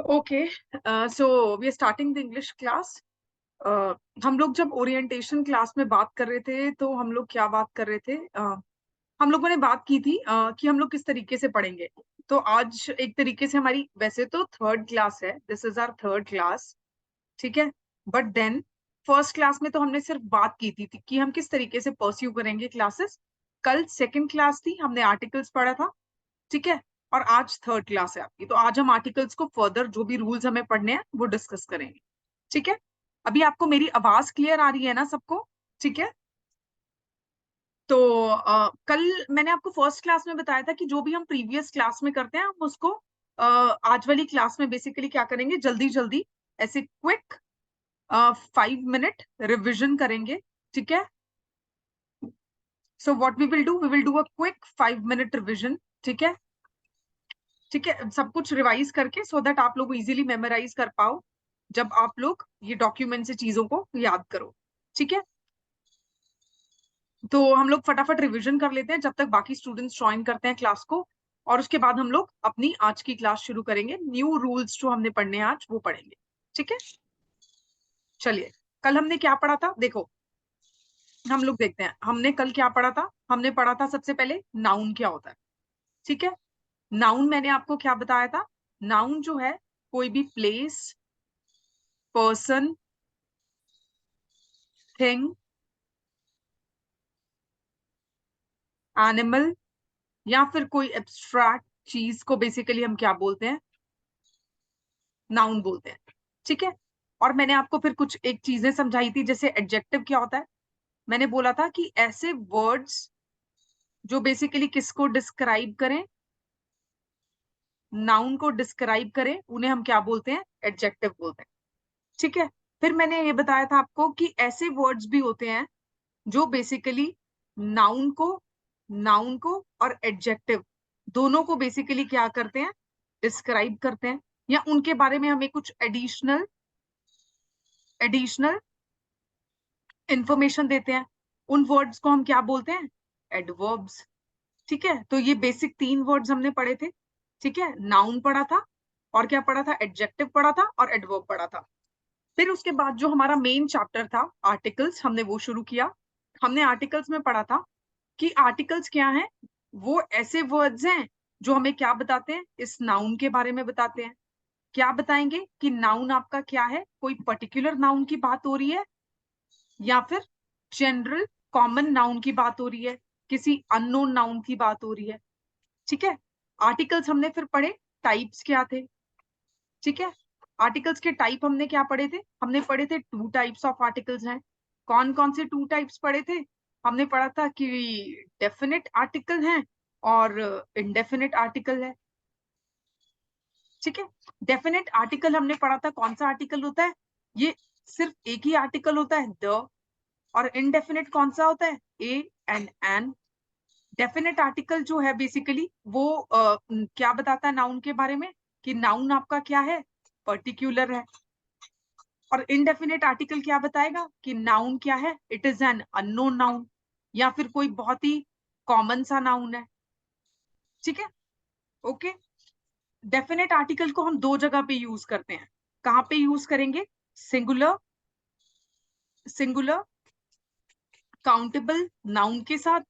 Okay, so we are starting the English class. हम लोग जब ओरिएंटेशन क्लास में बात कर रहे थे तो हम लोग क्या बात कर रहे थे? हम लोगों ने बात की थी कि हम लोग किस तरीके से पढ़ेंगे। तो आज एक तरीके से हमारी वैसे तो थर्ड क्लास है, this is our third class, ठीक है। बट देन फर्स्ट क्लास में तो हमने सिर्फ बात की थी कि हम किस तरीके से परस्यू करेंगे क्लासेस। कल सेकंड क्लास थी, हमने आर्टिकल्स पढ़ा था, ठीक है। और आज थर्ड क्लास है आपकी, तो आज हम आर्टिकल्स को फर्दर जो भी रूल्स हमें पढ़ने हैं वो डिस्कस करेंगे, ठीक है। अभी आपको मेरी आवाज क्लियर आ रही है ना सबको? ठीक है। तो कल मैंने आपको फर्स्ट क्लास में बताया था कि जो भी हम प्रीवियस क्लास में करते हैं हम उसको आज वाली क्लास में बेसिकली क्या करेंगे, जल्दी जल्दी ऐसे क्विक 5 मिनट रिविजन करेंगे, ठीक है। So what we will do a quick 5 minute revision, ठीक है। ठीक है, सब कुछ रिवाइज करके सो दैट आप लोग इजीली मेमोराइज कर पाओ जब आप लोग ये डॉक्यूमेंट से चीजों को याद करो, ठीक है। तो हम लोग फटाफट रिवीजन कर लेते हैं जब तक बाकी स्टूडेंट्स ज्वाइन करते हैं क्लास को, और उसके बाद हम लोग अपनी आज की क्लास शुरू करेंगे। न्यू रूल्स जो हमने पढ़ने हैं आज वो पढ़ेंगे, ठीक है। चलिए, कल हमने क्या पढ़ा था देखो, हम लोग देखते हैं हमने कल क्या पढ़ा था। हमने पढ़ा था सबसे पहले नाउन क्या होता है, ठीक है। नाउन मैंने आपको क्या बताया था? नाउन जो है कोई भी प्लेस, पर्सन, थिंग, एनिमल या फिर कोई एब्स्ट्रैक्ट चीज को बेसिकली हम क्या बोलते हैं? नाउन बोलते हैं, ठीक है। और मैंने आपको फिर कुछ एक चीजें समझाई थी, जैसे एडजेक्टिव क्या होता है। मैंने बोला था कि ऐसे वर्ड्स जो बेसिकली किसको डिस्क्राइब करें, नाउन को डिस्क्राइब करें, उन्हें हम क्या बोलते हैं? एडजेक्टिव बोलते हैं, ठीक है। फिर मैंने ये बताया था आपको कि ऐसे वर्ड्स भी होते हैं जो बेसिकली नाउन को और एडजेक्टिव दोनों को बेसिकली क्या करते हैं? डिस्क्राइब करते हैं, या उनके बारे में हमें कुछ एडिशनल एडिशनल इंफॉर्मेशन देते हैं। उन वर्ड्स को हम क्या बोलते हैं? एडवर्ब्स, ठीक है। तो ये बेसिक 3 वर्ड्स हमने पढ़े थे, ठीक है। नाउन पढ़ा था, और क्या पढ़ा था? एडजेक्टिव पढ़ा था, और एडवर्ब पढ़ा था। फिर उसके बाद जो हमारा मेन चैप्टर था आर्टिकल्स, हमने वो शुरू किया। हमने आर्टिकल्स में पढ़ा था कि आर्टिकल्स क्या हैं। वो ऐसे वर्ड्स हैं जो हमें क्या बताते हैं? इस नाउन के बारे में बताते हैं। क्या बताएंगे कि नाउन आपका क्या है, कोई पर्टिकुलर नाउन की बात हो रही है, या फिर जनरल कॉमन नाउन की बात हो रही है, किसी अननोन नाउन की बात हो रही है, ठीक है। आर्टिकल्स हमने फिर पढ़े, टाइप्स क्या थे, ठीक है। आर्टिकल्स के टाइप हमने क्या पढ़े थे? हमने पढ़े थे 2 टाइप्स ऑफ आर्टिकल्स हैं। कौन कौन से 2 टाइप्स पढ़े थे? हमने पढ़ा था कि डेफिनेट आर्टिकल है और इनडेफिनेट आर्टिकल है, ठीक है। डेफिनेट आर्टिकल हमने पढ़ा था, कौन सा आर्टिकल होता है? ये सिर्फ एक ही आर्टिकल होता है, द। और इनडेफिनेट कौन सा होता है? A and an. Definite article जो है बेसिकली वो क्या बताता है नाउन के बारे में? कि नाउन आपका क्या है? पर्टिकुलर है। और इनडेफिनेट आर्टिकल क्या बताएगा? कि नाउन क्या है? It is an unknown noun, या फिर कोई बहुत ही कॉमन सा नाउन है, ठीक है। ओके। डेफिनेट आर्टिकल को हम 2 जगह पे यूज करते हैं। कहाँ पे यूज करेंगे? सिंगुलर सिंगुलर काउंटेबल नाउन के साथ,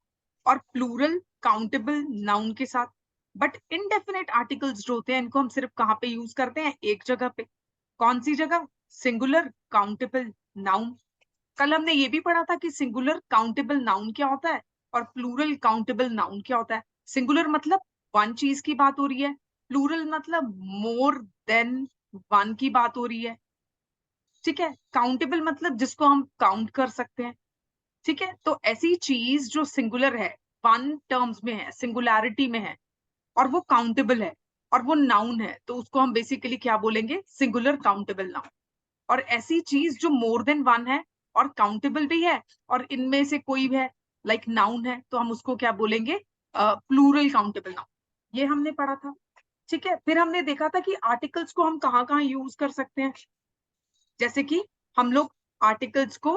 और प्लूरल काउंटेबल नाउन के साथ। बट इनडेफिनेट आर्टिकल्स जो होते हैं इनको हम सिर्फ कहाँ पे यूज करते हैं? एक जगह पे। कौन सी जगह? Singular countable noun. कल हमने ये भी पढ़ा था कि सिंगुलर काउंटेबल नाउन क्या होता है, और प्लूरल काउंटेबल नाउन क्या होता है। सिंगुलर मतलब वन चीज की बात हो रही है, प्लूरल मतलब मोर देन वन की बात हो रही है, ठीक है। काउंटेबल मतलब जिसको हम काउंट कर सकते हैं, ठीक है। तो ऐसी चीज जो सिंगुलर है, वन टर्म्स में है, सिंगुलैरिटी में है, और वो काउंटेबल है, और वो नाउन है, तो उसको हम बेसिकली क्या बोलेंगे? Singular countable noun. और ऐसी चीज जो मोर देन वन है और काउंटेबल भी है, और इनमें से कोई भी है, लाइक नाउन है, तो हम उसको क्या बोलेंगे? Plural countable noun. ये हमने पढ़ा था, ठीक है। फिर हमने देखा था कि आर्टिकल्स को हम कहाँ कहाँ यूज कर सकते हैं। जैसे कि हम लोग आर्टिकल्स को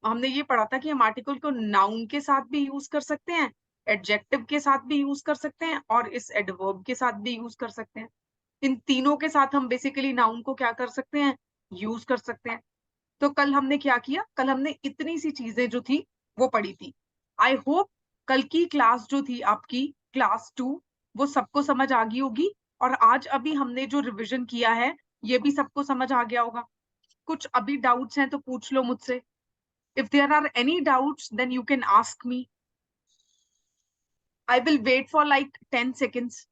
हमने ये पढ़ा था कि हम आर्टिकल को नाउन के साथ भी यूज कर सकते हैं, एडजेक्टिव के साथ भी यूज कर सकते हैं, और इस एडवर्ब के साथ भी यूज कर सकते हैं। इन तीनों के साथ हम बेसिकली नाउन को क्या कर सकते हैं, यूज कर सकते हैं। तो कल हमने क्या किया, कल हमने इतनी सी चीजें जो थी वो पढ़ी थी। आई होप कल की क्लास जो थी आपकी क्लास 2 वो सबको समझ आ गई होगी, और आज अभी हमने जो रिवीजन किया है ये भी सबको समझ आ गया होगा। कुछ अभी डाउट्स हैं तो पूछ लो मुझसे। If there are any doubts then you can ask me. I will wait for like 10 seconds.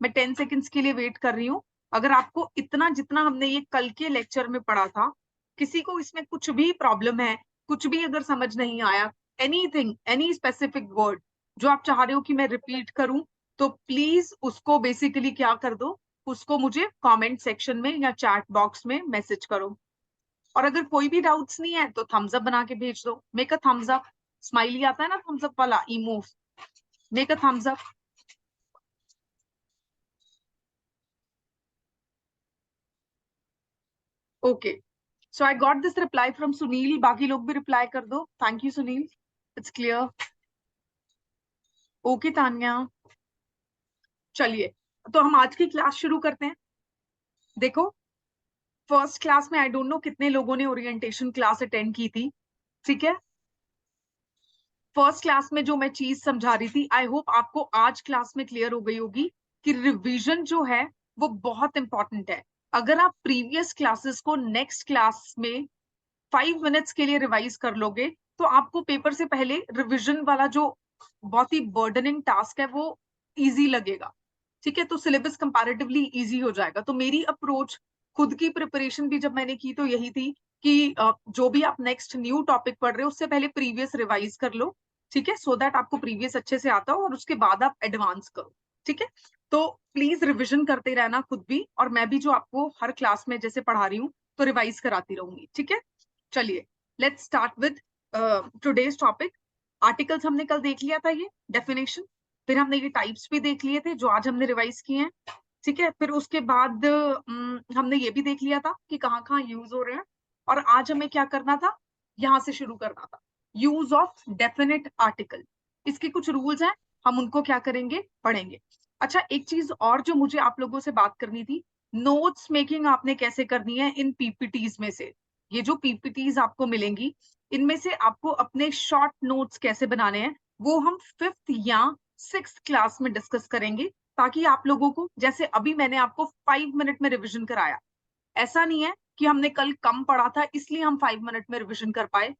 मैं 10 सेकेंड्स के लिए वेट कर रही हूँ। अगर आपको इतना जितना हमने ये कल के लेक्चर में पढ़ा था, किसी को इसमें कुछ भी प्रॉब्लम है, कुछ भी अगर समझ नहीं आया, एनीथिंग, एनी स्पेसिफिक वर्ड जो आप चाह रहे हो कि मैं रिपीट करूं, तो प्लीज उसको बेसिकली क्या कर दो, उसको मुझे कमेंट सेक्शन में या चैट बॉक्स में मैसेज करो। और अगर कोई भी डाउट्स नहीं है तो थम्स अप बना के भेज दो। Make a thumbs up, smiley आता है ना थम्स अप वाला emoji, make a thumbs up. Okay, so I got this reply from Sunil. बाकी लोग भी रिप्लाई कर दो। Thank you Sunil, it's clear. Okay Tanya, चलिए तो हम आज की क्लास शुरू करते हैं। देखो, फर्स्ट क्लास में आई डोंट नो कितने लोगों ने ओरिएंटेशन क्लास अटेंड की थी। ठीक है, फर्स्ट क्लास में जो मैं चीज समझा रही थी, आई होप आपको आज क्लास में क्लियर हो गई होगी कि रिवीजन जो है वो बहुत इंपॉर्टेंट है। अगर आप प्रीवियस क्लासेस को नेक्स्ट क्लास में 5 मिनट्स के लिए रिवाइज कर लोगे तो आपको पेपर से पहले रिवीजन वाला जो बहुत ही बर्डनिंग टास्क है वो इजी लगेगा। ठीक है, तो सिलेबस कंपैरेटिवली इजी हो जाएगा। तो मेरी अप्रोच खुद की प्रिपरेशन भी जब मैंने की तो यही थी कि जो भी आप नेक्स्ट न्यू टॉपिक पढ़ रहे हो उससे पहले प्रीवियस रिवाइज कर लो। ठीक है, सो दैट आपको प्रीवियस अच्छे से आता हो और उसके बाद आप एडवांस करो। ठीक है, तो प्लीज रिविजन करते रहना खुद भी, और मैं भी जो आपको हर क्लास में जैसे पढ़ा रही हूँ तो रिवाइज कराती रहूंगी। ठीक है, चलिए let's start with today's topic. Articles हमने कल देख लिया था, ये डेफिनेशन, फिर हमने ये टाइप्स भी देख लिए थे जो आज हमने रिवाइज किए हैं। ठीक है, फिर उसके बाद हमने ये भी देख लिया था कि कहाँ कहाँ यूज हो रहे हैं। और आज हमें क्या करना था, यहां से शुरू करना था, यूज ऑफ डेफिनेट आर्टिकल। इसके कुछ रूल्स हैं, हम उनको क्या करेंगे, पढ़ेंगे। अच्छा, एक चीज और जो मुझे आप लोगों से बात करनी थी, नोट्स मेकिंग आपने कैसे करनी है इन पीपीटीज में से। ये जो पीपीटीज आपको मिलेंगी इनमें से आपको अपने शॉर्ट नोट्स कैसे बनाने हैं वो हम 5th या 6th क्लास में डिस्कस करेंगे, ताकि आप लोगों को, जैसे अभी मैंने आपको 5 मिनट में रिवीजन कराया, ऐसा नहीं है कि हमने कल कम पढ़ा था इसलिए हम 5 मिनट में रिवीजन कर पाए।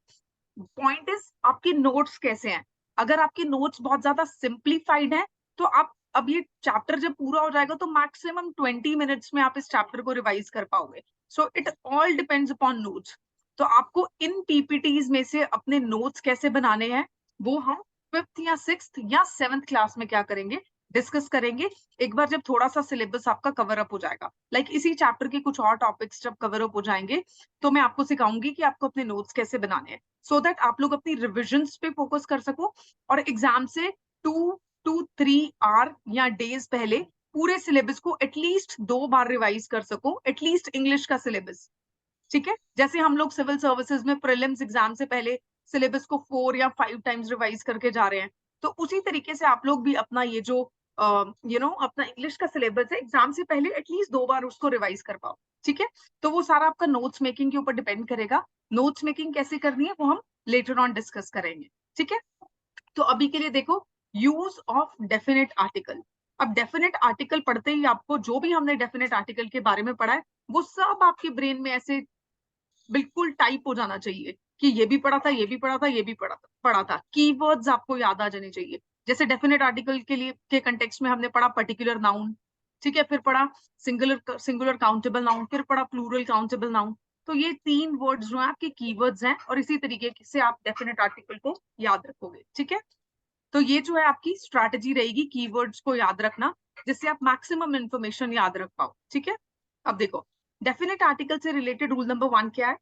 पॉइंट इज आपके नोट्स कैसे हैं। अगर आपके नोट्स बहुत ज्यादा सिंप्लीफाइड हैं तो आप, अब ये चैप्टर जब पूरा हो जाएगा तो मैक्सिमम 20 मिनट्स में आप इस चैप्टर को रिवाइज कर पाओगे। So it all depends upon notes. तो आपको इन पीपीटीज में से अपने नोट्स कैसे बनाने हैं वो हम 5th या 6th या 7th क्लास में क्या करेंगे, डिस्कस करेंगे। एक बार जब थोड़ा सा सिलेबस आपका कवर अप हो जाएगा, लाइक इसी चैप्टर के कुछ और टॉपिक्स जब कवर अप हो जाएंगे तो मैं आपको सिखाऊंगी कि आपको अपने नोट्स कैसे बनाने हैं, सो दैट आप लोग अपनी रिविजन्स पे फोकस कर सको और एग्जाम से 2 to 3 आवर या डेज पहले पूरे सिलेबस को एटलीस्ट 2 बार रिवाइज कर सको, एटलीस्ट इंग्लिश का सिलेबस। ठीक है, जैसे हम लोग सिविल सर्विसेज में प्रीलिम्स एग्जाम से पहले सिलेबस को 4 या 5 टाइम्स रिवाइज करके जा रहे हैं, तो उसी तरीके से आप लोग भी अपना ये जो अपना इंग्लिश का सिलेबस है एग्जाम से पहले एटलीस्ट 2 बार उसको रिवाइज कर पाओ। ठीक है, तो वो सारा आपका नोट्स मेकिंग के ऊपर डिपेंड करेगा। नोट्स मेकिंग कैसे करनी है वो हम लेटर ऑन डिस्कस करेंगे। ठीक है, तो अभी के लिए देखो, यूज ऑफ डेफिनेट आर्टिकल। अब डेफिनेट आर्टिकल पढ़ते ही आपको जो भी हमने डेफिनेट आर्टिकल के बारे में पढ़ा है वो सब आपके ब्रेन में ऐसे बिल्कुल टाइप हो जाना चाहिए कि ये भी पढ़ा था, ये भी पढ़ा था, ये भी पढ़ा था। कीवर्ड्स आपको याद आ जाने चाहिए। जैसे डेफिनेट आर्टिकल के लिए के कंटेक्स्ट में हमने पढ़ा पर्टिकुलर नाउन, ठीक है, फिर पढ़ा सिंगुलर सिंगुलर काउंटेबल नाउन, फिर पढ़ा प्लूरल काउंटेबल नाउन। तो ये 3 वर्ड्स जो है आपके कीवर्ड्स हैं और इसी तरीके से आप डेफिनेट आर्टिकल को याद रखोगे। ठीक है, तो ये जो है आपकी स्ट्रैटेजी रहेगी कीवर्ड्स को याद रखना, जिससे आप मैक्सिमम इंफॉर्मेशन याद रख पाओ। ठीक है, अब देखो, डेफिनेट आर्टिकल से रिलेटेड रूल नंबर 1 क्या है।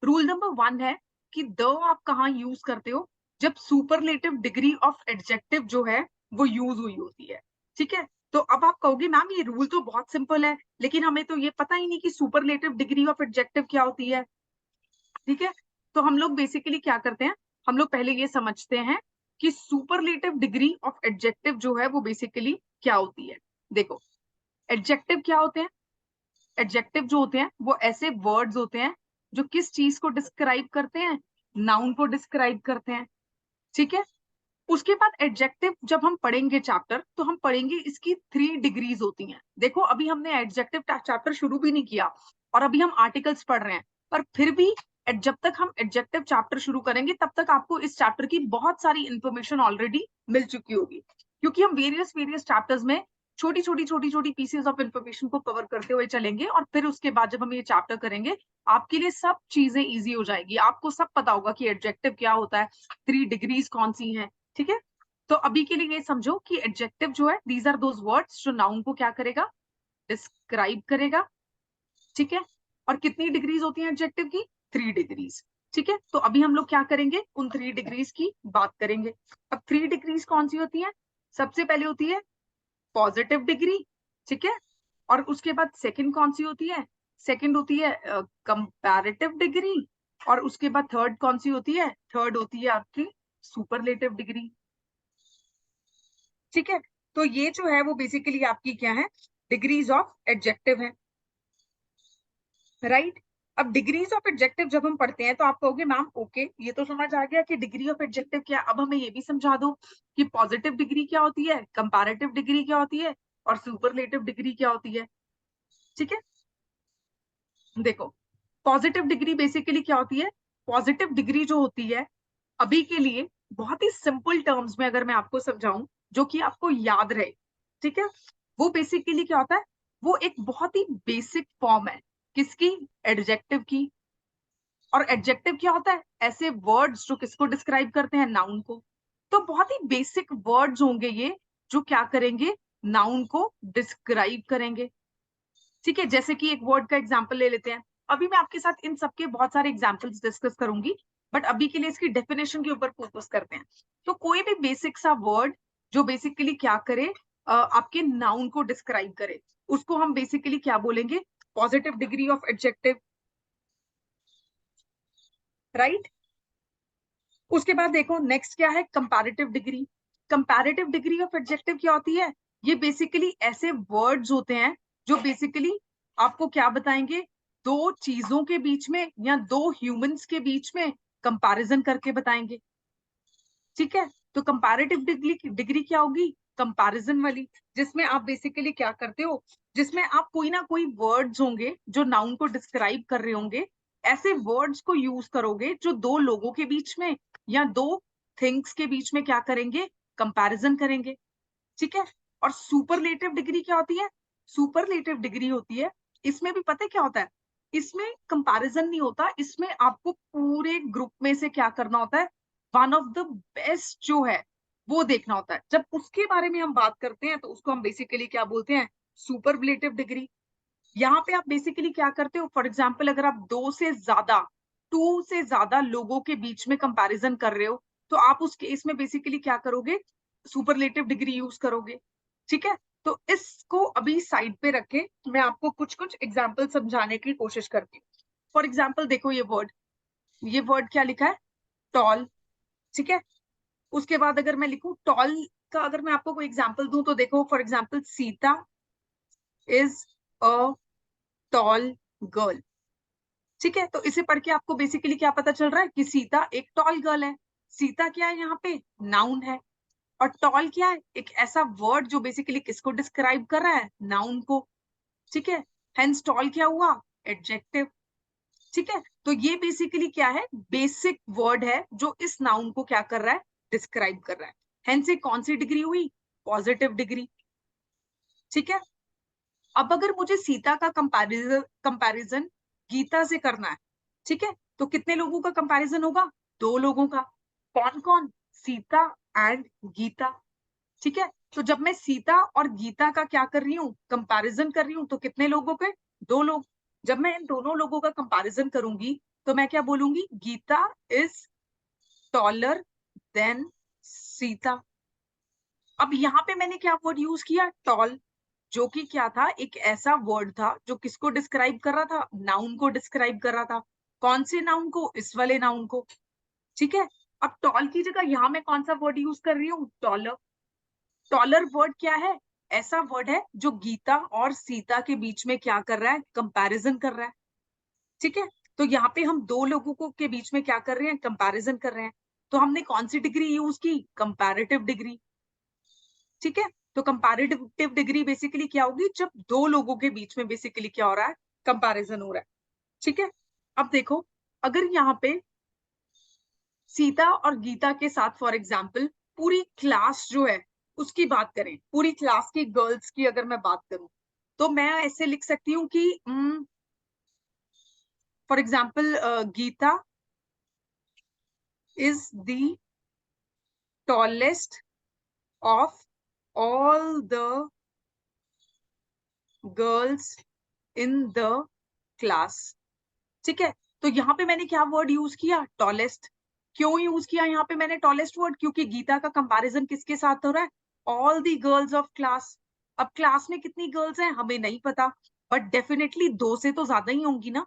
रूल नंबर 1 है कि द आप कहाँ यूज करते हो, जब सुपरलेटिव डिग्री ऑफ एडजेक्टिव जो है वो यूज हुई होती है। ठीक है, तो अब आप कहोगे मैम ये रूल तो बहुत सिंपल है लेकिन हमें तो ये पता ही नहीं कि सुपरलेटिव डिग्री ऑफ एडजेक्टिव क्या होती है। ठीक है, तो हम लोग बेसिकली क्या करते हैं, हम लोग पहले ये समझते हैं कि सुपरलेटिव डिग्री ऑफ एडजेक्टिव जो है वो बेसिकली क्या होती है। देखो, एडजेक्टिव क्या होते हैं, एडजेक्टिव जो होते हैं वो ऐसे वर्ड्स होते हैं जो किस चीज को डिस्क्राइब करते हैं, नाउन को डिस्क्राइब करते हैं, ठीक है। उसके बाद एडजेक्टिव जब हम पढ़ेंगे चैप्टर, तो हम पढ़ेंगे इसकी 3 डिग्रीज होती हैं। देखो अभी हमने एडजेक्टिव चैप्टर शुरू भी नहीं किया और अभी हम आर्टिकल्स पढ़ रहे हैं, पर फिर भी जब तक हम एडजेक्टिव चैप्टर शुरू करेंगे तब तक आपको इस चैप्टर की बहुत सारी इंफॉर्मेशन ऑलरेडी मिल चुकी होगी, क्योंकि हम वेरियस चैप्टर्स में छोटी छोटी पीसेस ऑफ इंफॉर्मेशन को कवर करते हुए चलेंगे, और फिर उसके बाद जब हम ये चैप्टर करेंगे आपके लिए सब चीजें इजी हो जाएगी, आपको सब पता होगा कि एडजेक्टिव क्या होता है, 3 डिग्रीज कौन सी हैं, ठीक है। तो अभी के लिए ये समझो कि एडजेक्टिव जो है दीज आर दोज वर्ड्स जो नाउन को क्या करेगा, डिस्क्राइब करेगा, ठीक है। और कितनी डिग्रीज होती हैं एडजेक्टिव की, 3 डिग्रीज, ठीक है। तो अभी हम लोग क्या करेंगे, उन 3 डिग्रीज की बात करेंगे। अब 3 डिग्रीज कौन सी होती है, सबसे पहले होती है पॉजिटिव डिग्री, ठीक है। और उसके बाद सेकंड कौन सी होती है, सेकंड होती है कंपैरेटिव डिग्री, और उसके बाद थर्ड कौन सी होती है, थर्ड होती है आपकी सुपरलेटिव डिग्री, ठीक है। तो ये जो है वो बेसिकली आपकी क्या है, डिग्रीज ऑफ एडजेक्टिव है, राइट। अब डिग्रीज ऑफ एडजेक्टिव जब हम पढ़ते हैं तो आप कहोगे मैम ओके ये तो समझ आ गया कि डिग्री ऑफ एडजेक्टिव क्या, अब हमें ये भी समझा दो कि पॉजिटिव डिग्री क्या होती है, कंपैरेटिव डिग्री क्या होती है, और सुपरलेटिव डिग्री क्या होती है, ठीक है। देखो पॉजिटिव डिग्री बेसिकली क्या होती है, पॉजिटिव डिग्री जो होती है अभी के लिए बहुत ही सिंपल टर्म्स में अगर मैं आपको समझाऊं जो कि आपको याद रहे, ठीक है, वो बेसिकली क्या होता है, वो एक बहुत ही बेसिक फॉर्म है किसकी, एडजेक्टिव की। और एडजेक्टिव क्या होता है, ऐसे वर्ड्स जो किसको डिस्क्राइब करते हैं, नाउन को। तो बहुत ही बेसिक वर्ड्स होंगे ये जो क्या करेंगे, नाउन को डिस्क्राइब करेंगे, ठीक है। जैसे कि एक वर्ड का एग्जांपल ले लेते हैं, अभी मैं आपके साथ इन सबके बहुत सारे एग्जांपल्स डिस्कस करूंगी, बट अभी के लिए इसकी डेफिनेशन के ऊपर फोकस करते हैं। तो कोई भी बेसिक सा वर्ड जो बेसिकली क्या करे, आपके नाउन को डिस्क्राइब करे, उसको हम बेसिकली क्या बोलेंगे, positive degree of adjective, right. उसके बाद देखो नेक्स्ट क्या है, comparative degree. Comparative degree of adjective क्या होती है, ये बेसिकली ऐसे वर्ड्स होते हैं जो बेसिकली आपको क्या बताएंगे, दो चीजों के बीच में या दो ह्यूमंस के बीच में कंपैरिजन करके बताएंगे, ठीक है। तो कंपैरेटिव डिग्री क्या होगी, कंपैरिजन वाली, जिसमें आप बेसिकली क्या करते हो, जिसमें आप कोई ना कोई वर्ड्स होंगे जो नाउन को डिस्क्राइब कर रहे होंगे, ऐसे वर्ड्स को यूज करोगे जो दो लोगों के बीच में या दो थिंग्स के बीच में क्या करेंगे, कंपैरिजन करेंगे, ठीक है। और सुपरलेटिव डिग्री क्या होती है, सुपरलेटिव डिग्री होती है, इसमें भी पता है क्या होता है, इसमें कंपैरिजन नहीं होता, इसमें आपको पूरे ग्रुप में से क्या करना होता है, वन ऑफ द बेस्ट जो है वो देखना होता है। जब उसके बारे में हम बात करते हैं तो उसको हम बेसिकली क्या बोलते हैं, सुपरलेटिव डिग्री। यहाँ पे आप बेसिकली क्या करते हो, फॉर एग्जाम्पल अगर आप टू से ज्यादा लोगों के बीच में कंपैरिजन कर रहे हो, तो आप उस केस में बेसिकली क्या करोगे, सुपरलेटिव डिग्री यूज करोगे, ठीक है। तो इसको अभी साइड पे रखे, मैं आपको कुछ कुछ एग्जाम्पल समझाने की कोशिश करती हूँ। फॉर एग्जाम्पल देखो ये वर्ड क्या लिखा है, टॉल, ठीक है। उसके बाद अगर मैं लिखूं टॉल का, अगर मैं आपको कोई एग्जाम्पल दूं तो देखो for example Sita is a tall girl, ठीक है। तो इसे पढ़ के आपको बेसिकली क्या पता चल रहा है कि सीता एक टॉल गर्ल है। सीता क्या है यहाँ पे, नाउन है, और टॉल क्या है, एक ऐसा वर्ड जो बेसिकली किसको डिस्क्राइब कर रहा है, नाउन को, ठीक है। हेंस टॉल क्या हुआ, एडजेक्टिव, ठीक है। तो ये बेसिकली क्या है, बेसिक वर्ड है जो इस नाउन को क्या कर रहा है, डिस्क्राइब कर रहा है। हेंस ये कौन सी डिग्री हुई, पॉजिटिव डिग्री, ठीक है। अब अगर मुझे सीता का कंपैरिजन गीता से करना है, ठीक है, तो कितने लोगों का कंपैरिजन होगा, दो लोगों का, कौन कौन, सीता एंड गीता, ठीक है। तो जब मैं सीता और गीता का क्या कर रही हूँ, कंपैरिजन कर रही हूँ, तो कितने लोगों के, दो लोग। जब मैं इन दोनों लोगों का कंपैरिजन करूंगी तो मैं क्या बोलूंगी, Geeta is taller than Sita. अब यहाँ पे मैंने क्या वर्ड यूज किया, टॉल, जो कि क्या था, एक ऐसा वर्ड था जो किसको डिस्क्राइब कर रहा था, नाउन को डिस्क्राइब कर रहा था। कौन से नाउन को, इस वाले नाउन को, ठीक है। अब टॉल की जगह यहाँ मैं कौन सा वर्ड यूज कर रही हूँ, टॉलर। टॉलर वर्ड क्या है, ऐसा वर्ड है जो गीता और सीता के बीच में क्या कर रहा है, कंपैरिजन कर रहा है। ठीक है, तो यहाँ पे हम दो लोगों को के बीच में क्या कर रहे हैं, कंपैरिजन कर रहे हैं। तो हमने कौन सी डिग्री यूज की, कंपैरेटिव डिग्री। ठीक है, तो कंपैरेटिव डिग्री बेसिकली क्या होगी, जब दो लोगों के बीच में बेसिकली क्या हो रहा है, कंपैरिजन हो रहा है। ठीक है, अब देखो, अगर यहाँ पे सीता और गीता के साथ फॉर एग्जाम्पल पूरी क्लास जो है उसकी बात करें, पूरी क्लास की गर्ल्स की अगर मैं बात करूं, तो मैं ऐसे लिख सकती हूँ कि for example Geeta is the tallest of all the girls in the class। ठीक है, तो यहाँ पे मैंने क्या वर्ड यूज किया, टॉलेस्ट। क्यों यूज किया यहाँ पे मैंने टॉलेस्ट वर्ड, क्योंकि गीता का कंपैरिजन किसके साथ हो रहा है, all the girls of class. अब क्लास में कितनी गर्ल्स हैं हमें नहीं पता, बट डेफिनेटली दो से तो ज्यादा ही होंगी ना।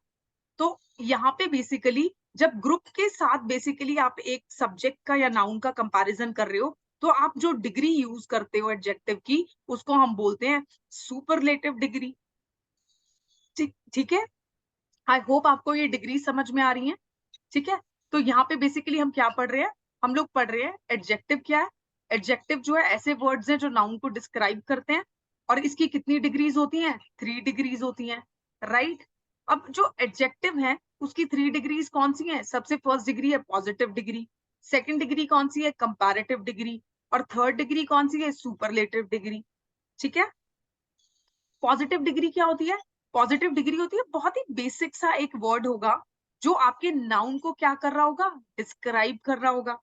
तो यहाँ पे बेसिकली जब ग्रुप के साथ बेसिकली आप एक सब्जेक्ट का या नाउन का कंपैरिजन कर रहे हो, तो आप जो डिग्री यूज करते हो एडजेक्टिव की, उसको हम बोलते हैं सुपरलेटिव डिग्री। ठीक है, आई होप आपको ये डिग्री समझ में आ रही है। ठीक है, तो यहाँ पे बेसिकली हम क्या पढ़ रहे हैं, हम लोग पढ़ रहे हैं एडजेक्टिव क्या है। एडजेक्टिव जो है ऐसे वर्ड्स हैं जो नाउन को डिस्क्राइब करते हैं, और इसकी कितनी डिग्रीज होती हैं, 3 डिग्रीज होती हैं, राइट। अब जो एडजेक्टिव है उसकी 3 डिग्रीज कौन सी हैं, सबसे फर्स्ट डिग्री है पॉजिटिव डिग्री, सेकंड डिग्री कौन सी है, कंपैरेटिव डिग्री, और थर्ड डिग्री कौन सी है, सुपरलेटिव डिग्री। ठीक है, पॉजिटिव डिग्री क्या होती है, पॉजिटिव डिग्री होती है बहुत ही बेसिक सा एक वर्ड होगा जो आपके नाउन को क्या कर रहा होगा, डिस्क्राइब कर रहा होगा।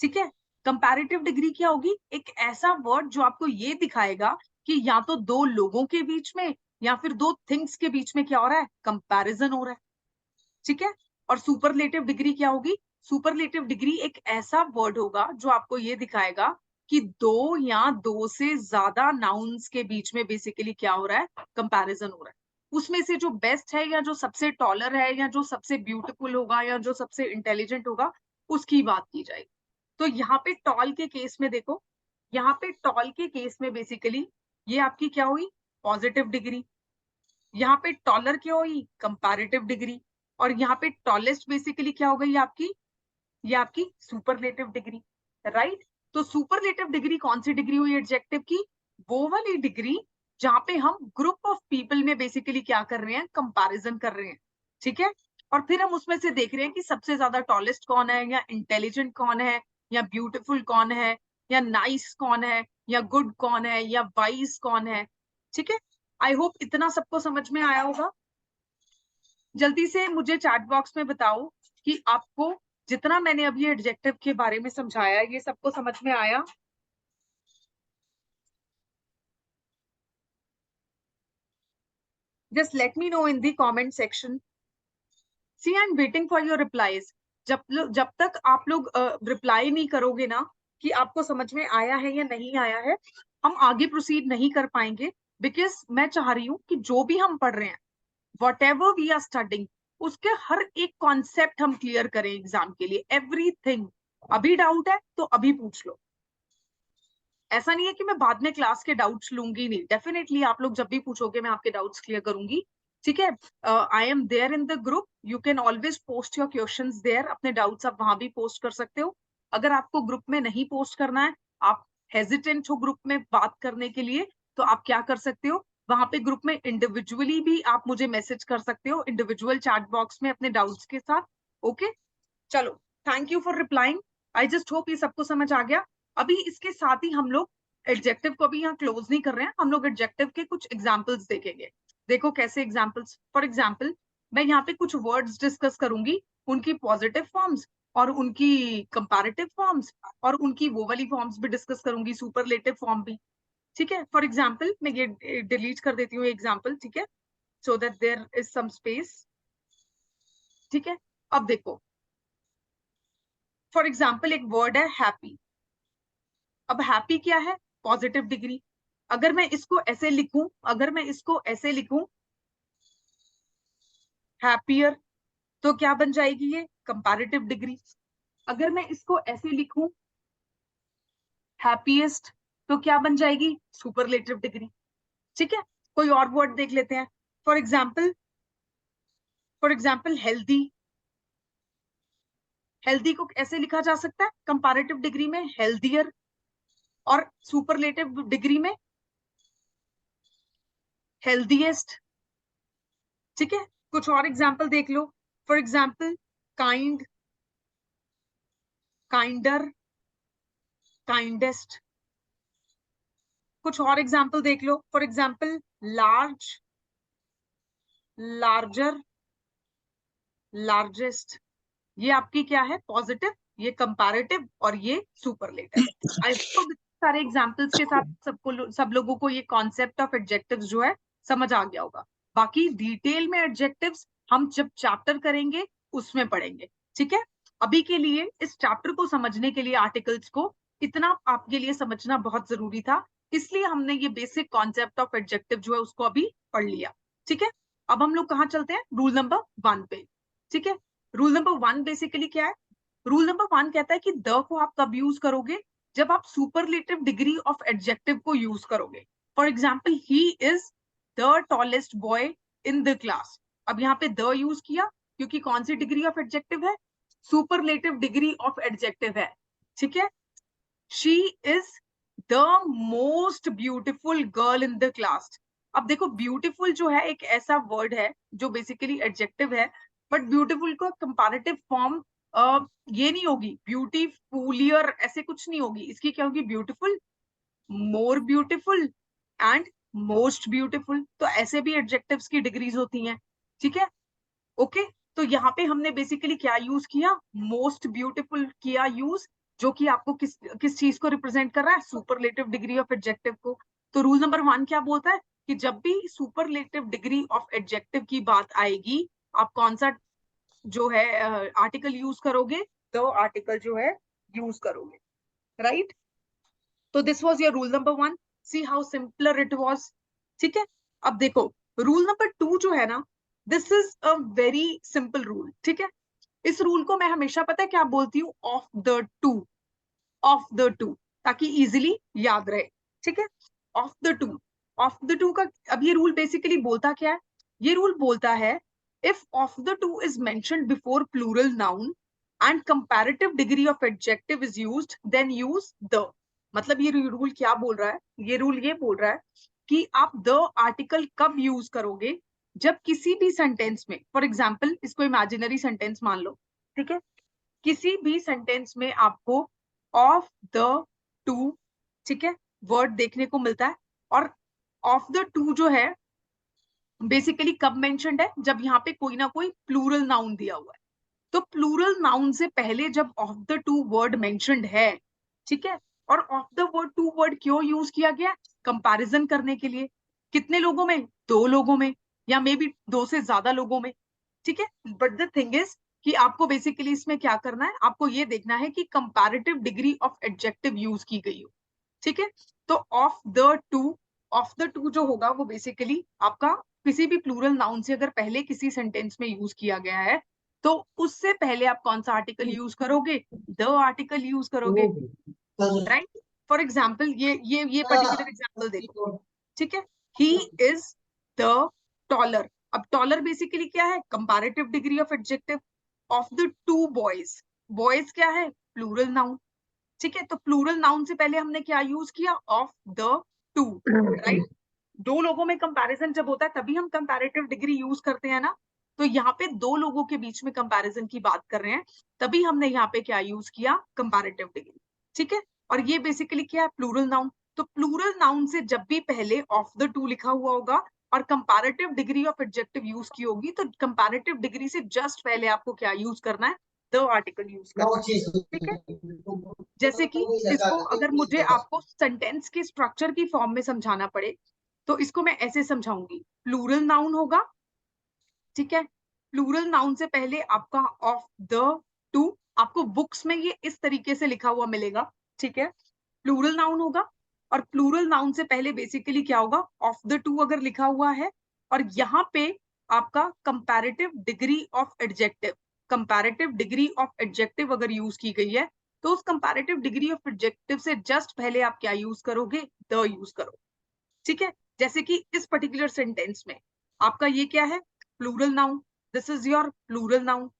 ठीक है, कंपैरेटिव डिग्री क्या होगी, एक ऐसा वर्ड जो आपको ये दिखाएगा कि या तो दो लोगों के बीच में या फिर दो थिंग्स के बीच में क्या हो रहा है, कंपैरिजन हो रहा है। ठीक है, और सुपरलेटिव डिग्री क्या होगी, सुपरलेटिव डिग्री एक ऐसा वर्ड होगा जो आपको ये दिखाएगा कि दो या दो से ज्यादा नाउन्स के बीच में बेसिकली क्या हो रहा है, कंपैरिजन हो रहा है। उसमें से जो बेस्ट है या जो सबसे टॉलर है या जो सबसे ब्यूटीफुल होगा या जो सबसे इंटेलिजेंट होगा, उसकी बात की जाएगी। तो यहाँ पे टॉल के केस में देखो, यहाँ पे टॉल के केस में बेसिकली ये आपकी क्या हुई, पॉजिटिव डिग्री। यहाँ पे टॉलर क्या हुई, कंपैरेटिव डिग्री। और यहाँ पे टॉलेस्ट बेसिकली क्या हो गई आपकी, ये आपकी सुपरलेटिव डिग्री, राइट। तो सुपरलेटिव डिग्री कौन सी डिग्री हुई एडजेक्टिव की, वो वाली डिग्री जहां पे हम ग्रुप ऑफ पीपल में बेसिकली क्या कर रहे हैं, कंपैरिजन कर रहे हैं। ठीक है, और फिर हम उसमें से देख रहे हैं कि सबसे ज्यादा टॉलेस्ट कौन है, या इंटेलिजेंट कौन है, या ब्यूटीफुल कौन है, या नाइस कौन है, या गुड कौन है, या वाइज कौन है। ठीक है, आई होप इतना सबको समझ में आया होगा। जल्दी से मुझे चैट बॉक्स में बताओ कि आपको जितना मैंने अभी एडजेक्टिव के बारे में समझाया ये सबको समझ में आया। Just let me know in the comment section. See I am waiting for your replies. जब तक आप लोग रिप्लाई नहीं करोगे ना कि आपको समझ में आया है या नहीं आया है, हम आगे प्रोसीड नहीं कर पाएंगे। बिकॉज मैं चाह रही हूँ कि जो भी हम पढ़ रहे हैं, whatever we are studying, उसके हर एक कॉन्सेप्ट हम क्लियर करें एग्जाम के लिए, एवरीथिंग। अभी डाउट है तो अभी पूछ लो, ऐसा नहीं है कि मैं बाद में क्लास के डाउट्स लूंगी नहीं, डेफिनेटली आप लोग जब भी पूछोगे मैं आपके डाउट्स क्लियर करूंगी। ठीक है, I am there in the group, you can always post your questions there, अपने डाउट्स आप वहां भी पोस्ट कर सकते हो। अगर आपको ग्रुप में नहीं पोस्ट करना है, आप हेजिटेंट हो ग्रुप में बात करने के लिए, तो आप क्या कर सकते हो, वहां पे ग्रुप में इंडिविजुअली भी आप मुझे मैसेज कर सकते हो, इंडिविजुअल चैट बॉक्स में अपने डाउट्स के साथ। ओके, चलो, thank you for replying. I just hope ये सबको समझ आ गया। अभी इसके साथ ही हम लोग एडजेक्टिव को भी यहाँ क्लोज नहीं कर रहे हैं, हम लोग एडजेक्टिव के कुछ एग्जाम्पल्स देखेंगे। देखो कैसे एग्जाम्पल्स, फॉर एग्जाम्पल मैं यहाँ पे कुछ वर्ड्स डिस्कस करूंगी, उनकी पॉजिटिव फॉर्म्स और उनकी कंपैरेटिव फॉर्म्स और उनकी वो वाली फॉर्म्स भी डिस्कस करूंगी, सुपरलेटिव फॉर्म भी। ठीक है, फॉर एग्जाम्पल मैं ये डिलीट कर देती हूँ एग्जाम्पल, ठीक है, so that there is some space. ठीक है, अब देखो, फॉर एग्जाम्पल एक वर्ड है हैप्पी। अब हैप्पी क्या है, पॉजिटिव डिग्री। अगर मैं इसको ऐसे लिखूं, अगर मैं इसको ऐसे लिखूं, हैप्पियर, तो क्या बन जाएगी ये, कंपैरेटिव डिग्री। अगर मैं इसको ऐसे लिखूं, हैप्पीएस्ट, तो क्या बन जाएगी? Superlative degree. ठीक है, कोई और वर्ड देख लेते हैं। For example healthy. हेल्दी को ऐसे लिखा जा सकता है कंपैरेटिव डिग्री में हेल्दियर, और सुपरलेटिव डिग्री में हेल्दीएस्ट। ठीक है, कुछ और एग्जाम्पल देख लो। For example kind, kinder, kindest. कुछ और एग्जाम्पल देख लो। For example large, larger, largest. ये आपकी क्या है? पॉजिटिव, ये कंपैरेटिव, और ये सुपरलेटिव। आई होप सारे एग्जांपल्स के साथ सब लोगों को ये कॉन्सेप्ट ऑफ एडजेक्टिव्स जो है समझ आ गया होगा। बाकी डिटेल में एडजेक्टिव्स हम जब चैप्टर करेंगे उसमें पढ़ेंगे। ठीक है, अभी के लिए इस चैप्टर को समझने के लिए आर्टिकल्स को इतना आपके लिए समझना बहुत जरूरी था, इसलिए हमने ये बेसिक कॉन्सेप्ट ऑफ एडजेक्टिव जो है उसको अभी पढ़ लिया। ठीक है, अब हम लोग कहाँ चलते हैं? रूल नंबर 1 पे। ठीक है, रूल नंबर 1 बेसिकली क्या है? रूल नंबर 1 कहता है कि द को आप तब यूज करोगे जब आप सुपरलेटिव डिग्री ऑफ एडजेक्टिव को यूज करोगे। For example he is the tallest boy in the class. अब यहाँ पे द यूज किया क्योंकि कौन सी डिग्री ऑफ एडजेक्टिव है? सुपरलेटिव डिग्री ऑफ एडजेक्टिव है। ठीक है, she is the most beautiful girl in the class. अब देखो ब्यूटीफुल जो है एक ऐसा वर्ड है जो बेसिकली एडजेक्टिव है, बट ब्यूटीफुल को कंपैरेटिव फॉर्म ये नहीं होगी, ब्यूटीफुलियर ऐसे कुछ नहीं होगी। इसकी क्या होगी? Beautiful, more beautiful and most beautiful. तो ऐसे भी एडजेक्टिव्स की डिग्रीज होती हैं। ठीक है, ओके। तो यहाँ पे हमने बेसिकली क्या यूज किया? मोस्ट ब्यूटीफुल किया यूज, जो कि आपको किस चीज को रिप्रेजेंट कर रहा है? सुपरलेटिव डिग्री ऑफ एडजेक्टिव को। तो रूल नंबर 1 क्या बोलता है कि जब भी सुपरलेटिव डिग्री ऑफ एडजेक्टिव की बात आएगी, आप कौन सा जो है आर्टिकल यूज करोगे? तो आर्टिकल जो है यूज करोगे, राइट? तो this was your rule number 1। See how simpler it was. ठीक है, अब देखो रूल नंबर 2 जो है ना, this is a very simple rule. ठीक है, इस रूल को मैं हमेशा पता है क्या बोलती हूँ? Of the to, of the to, ताकि इजिली याद रहे। ठीक है, of the to. Of the to का अब ये रूल बेसिकली बोलता क्या है? ये रूल बोलता है if of the two is mentioned before plural noun and comparative degree of adjective is used then use the. मतलब ये रूल क्या बोल रहा है? ये रूल ये बोल रहा है कि आप द आर्टिकल कब यूज करोगे? जब किसी भी सेंटेंस में, फॉर एग्जाम्पल इसको इमेजिनरी सेंटेंस मान लो। ठीक है, किसी भी सेंटेंस में आपको ऑफ द टू, ठीक है, वर्ड देखने को मिलता है। और ऑफ द टू जो है बेसिकली कब मेंशन्ड है? जब यहाँ पे कोई ना कोई प्लूरल नाउन दिया हुआ है। तो प्लूरल नाउन से पहले जब of the two word mentioned है, ठीक है, और of the word two word क्यों यूज किया गया? कंपैरिजन करने के लिए। कितने लोगों में? 2 लोगों में, या मे बी 2 से ज्यादा लोगों में। ठीक है, बट द थिंग इज कि आपको बेसिकली इसमें क्या करना है? आपको ये देखना है कि comparative degree of adjective use की गई हो। ठीक है, तो of the to, of the to जो होगा वो बेसिकली आपका किसी भी प्लूरल नाउन से अगर पहले किसी सेंटेंस में यूज किया गया है, तो उससे पहले आप कौन सा आर्टिकल यूज करोगे? द आर्टिकल यूज करोगे, राइट? फॉर एग्जाम्पल ये पर्टिकुलर एग्जाम्पल देखो। ठीक है, ही इज द टॉलर। अब टॉलर बेसिकली क्या है? Comparative degree of adjective of the two boys. Boys क्या है? Plural noun. ठीक है, तो प्लूरल नाउन से पहले हमने क्या यूज किया? Of the to, right? 2 लोगों में कंपैरिजन जब होता है तभी हम कंपैरेटिव डिग्री यूज करते हैं ना। तो यहाँ पे 2 लोगों के बीच में कंपैरिजन की बात कर रहे हैं, तभी हमने यहाँ पे क्या यूज किया? Comparative degree. ठीक है, और ये बेसिकली क्या है? Plural noun. तो प्लूरल नाउन से जब भी पहले ऑफ द टू लिखा हुआ होगा और comparative degree of adjective use की होगी, तो कंपैरेटिव डिग्री से जस्ट पहले आपको क्या यूज करना है? द आर्टिकल यूज करना है। ठीक है, जैसे कि इसको अगर मुझे आपको सेंटेंस के स्ट्रक्चर की फॉर्म में समझाना पड़े, तो इसको मैं ऐसे समझाऊंगी। प्लूरल नाउन होगा, ठीक है, प्लूरल नाउन से पहले आपका ऑफ द टू। आपको बुक्स में ये इस तरीके से लिखा हुआ मिलेगा। ठीक है, प्लूरल नाउन होगा और प्लूरल नाउन से पहले बेसिकली क्या होगा? ऑफ द टू अगर लिखा हुआ है, और यहाँ पे आपका comparative degree of adjective, comparative degree of adjective अगर यूज की गई है, तो उस कंपैरेटिव डिग्री ऑफ एडजेक्टिव से जस्ट पहले आप क्या यूज करोगे, द यूज करो, ठीक है। जैसे कि इस पर्टिकुलर सेंटेंस में आपका ये क्या है, plural noun, this is your plural noun,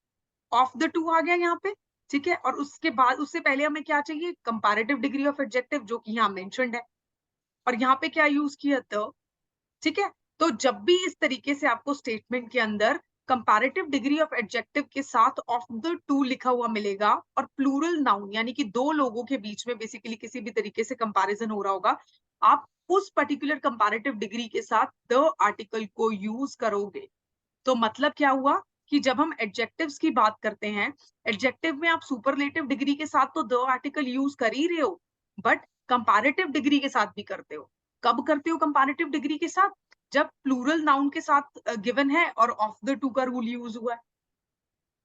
of the two आ गया यहाँ पे, ठीक है। और उसके बाद उससे पहले हमें क्या चाहिए, कंपैरेटिव डिग्री ऑफ एडजेक्टिव, जो कि यहाँ मेंशन्ड है, और यहाँ पे क्या यूज किया, द, ठीक है। तो जब भी इस तरीके से आपको स्टेटमेंट के अंदर कंपैरेटिव डिग्री ऑफ एडजेक्टिव के साथ ऑफ द टू लिखा हुआ मिलेगा और प्लूरल नाउन यानी कि दो लोगों के बीच में बेसिकली किसी भी तरीके से कंपैरिजन हो रहा होगा, आप उस पर्टिकुलर कंपैरेटिव डिग्री के साथ द आर्टिकल को यूज करोगे। तो मतलब क्या हुआ कि जब हम एडजेक्टिव्स की बात करते हैं, एडजेक्टिव में आप सुपरलेटिव डिग्री के साथ तो द आर्टिकल यूज कर ही रहे हो, बट कंपैरेटिव डिग्री के साथ भी करते हो। कब करते हो कंपैरेटिव डिग्री के साथ, जब प्लूरल नाउन के साथ गिवन है और ऑफ द टू का रूल यूज हुआ है,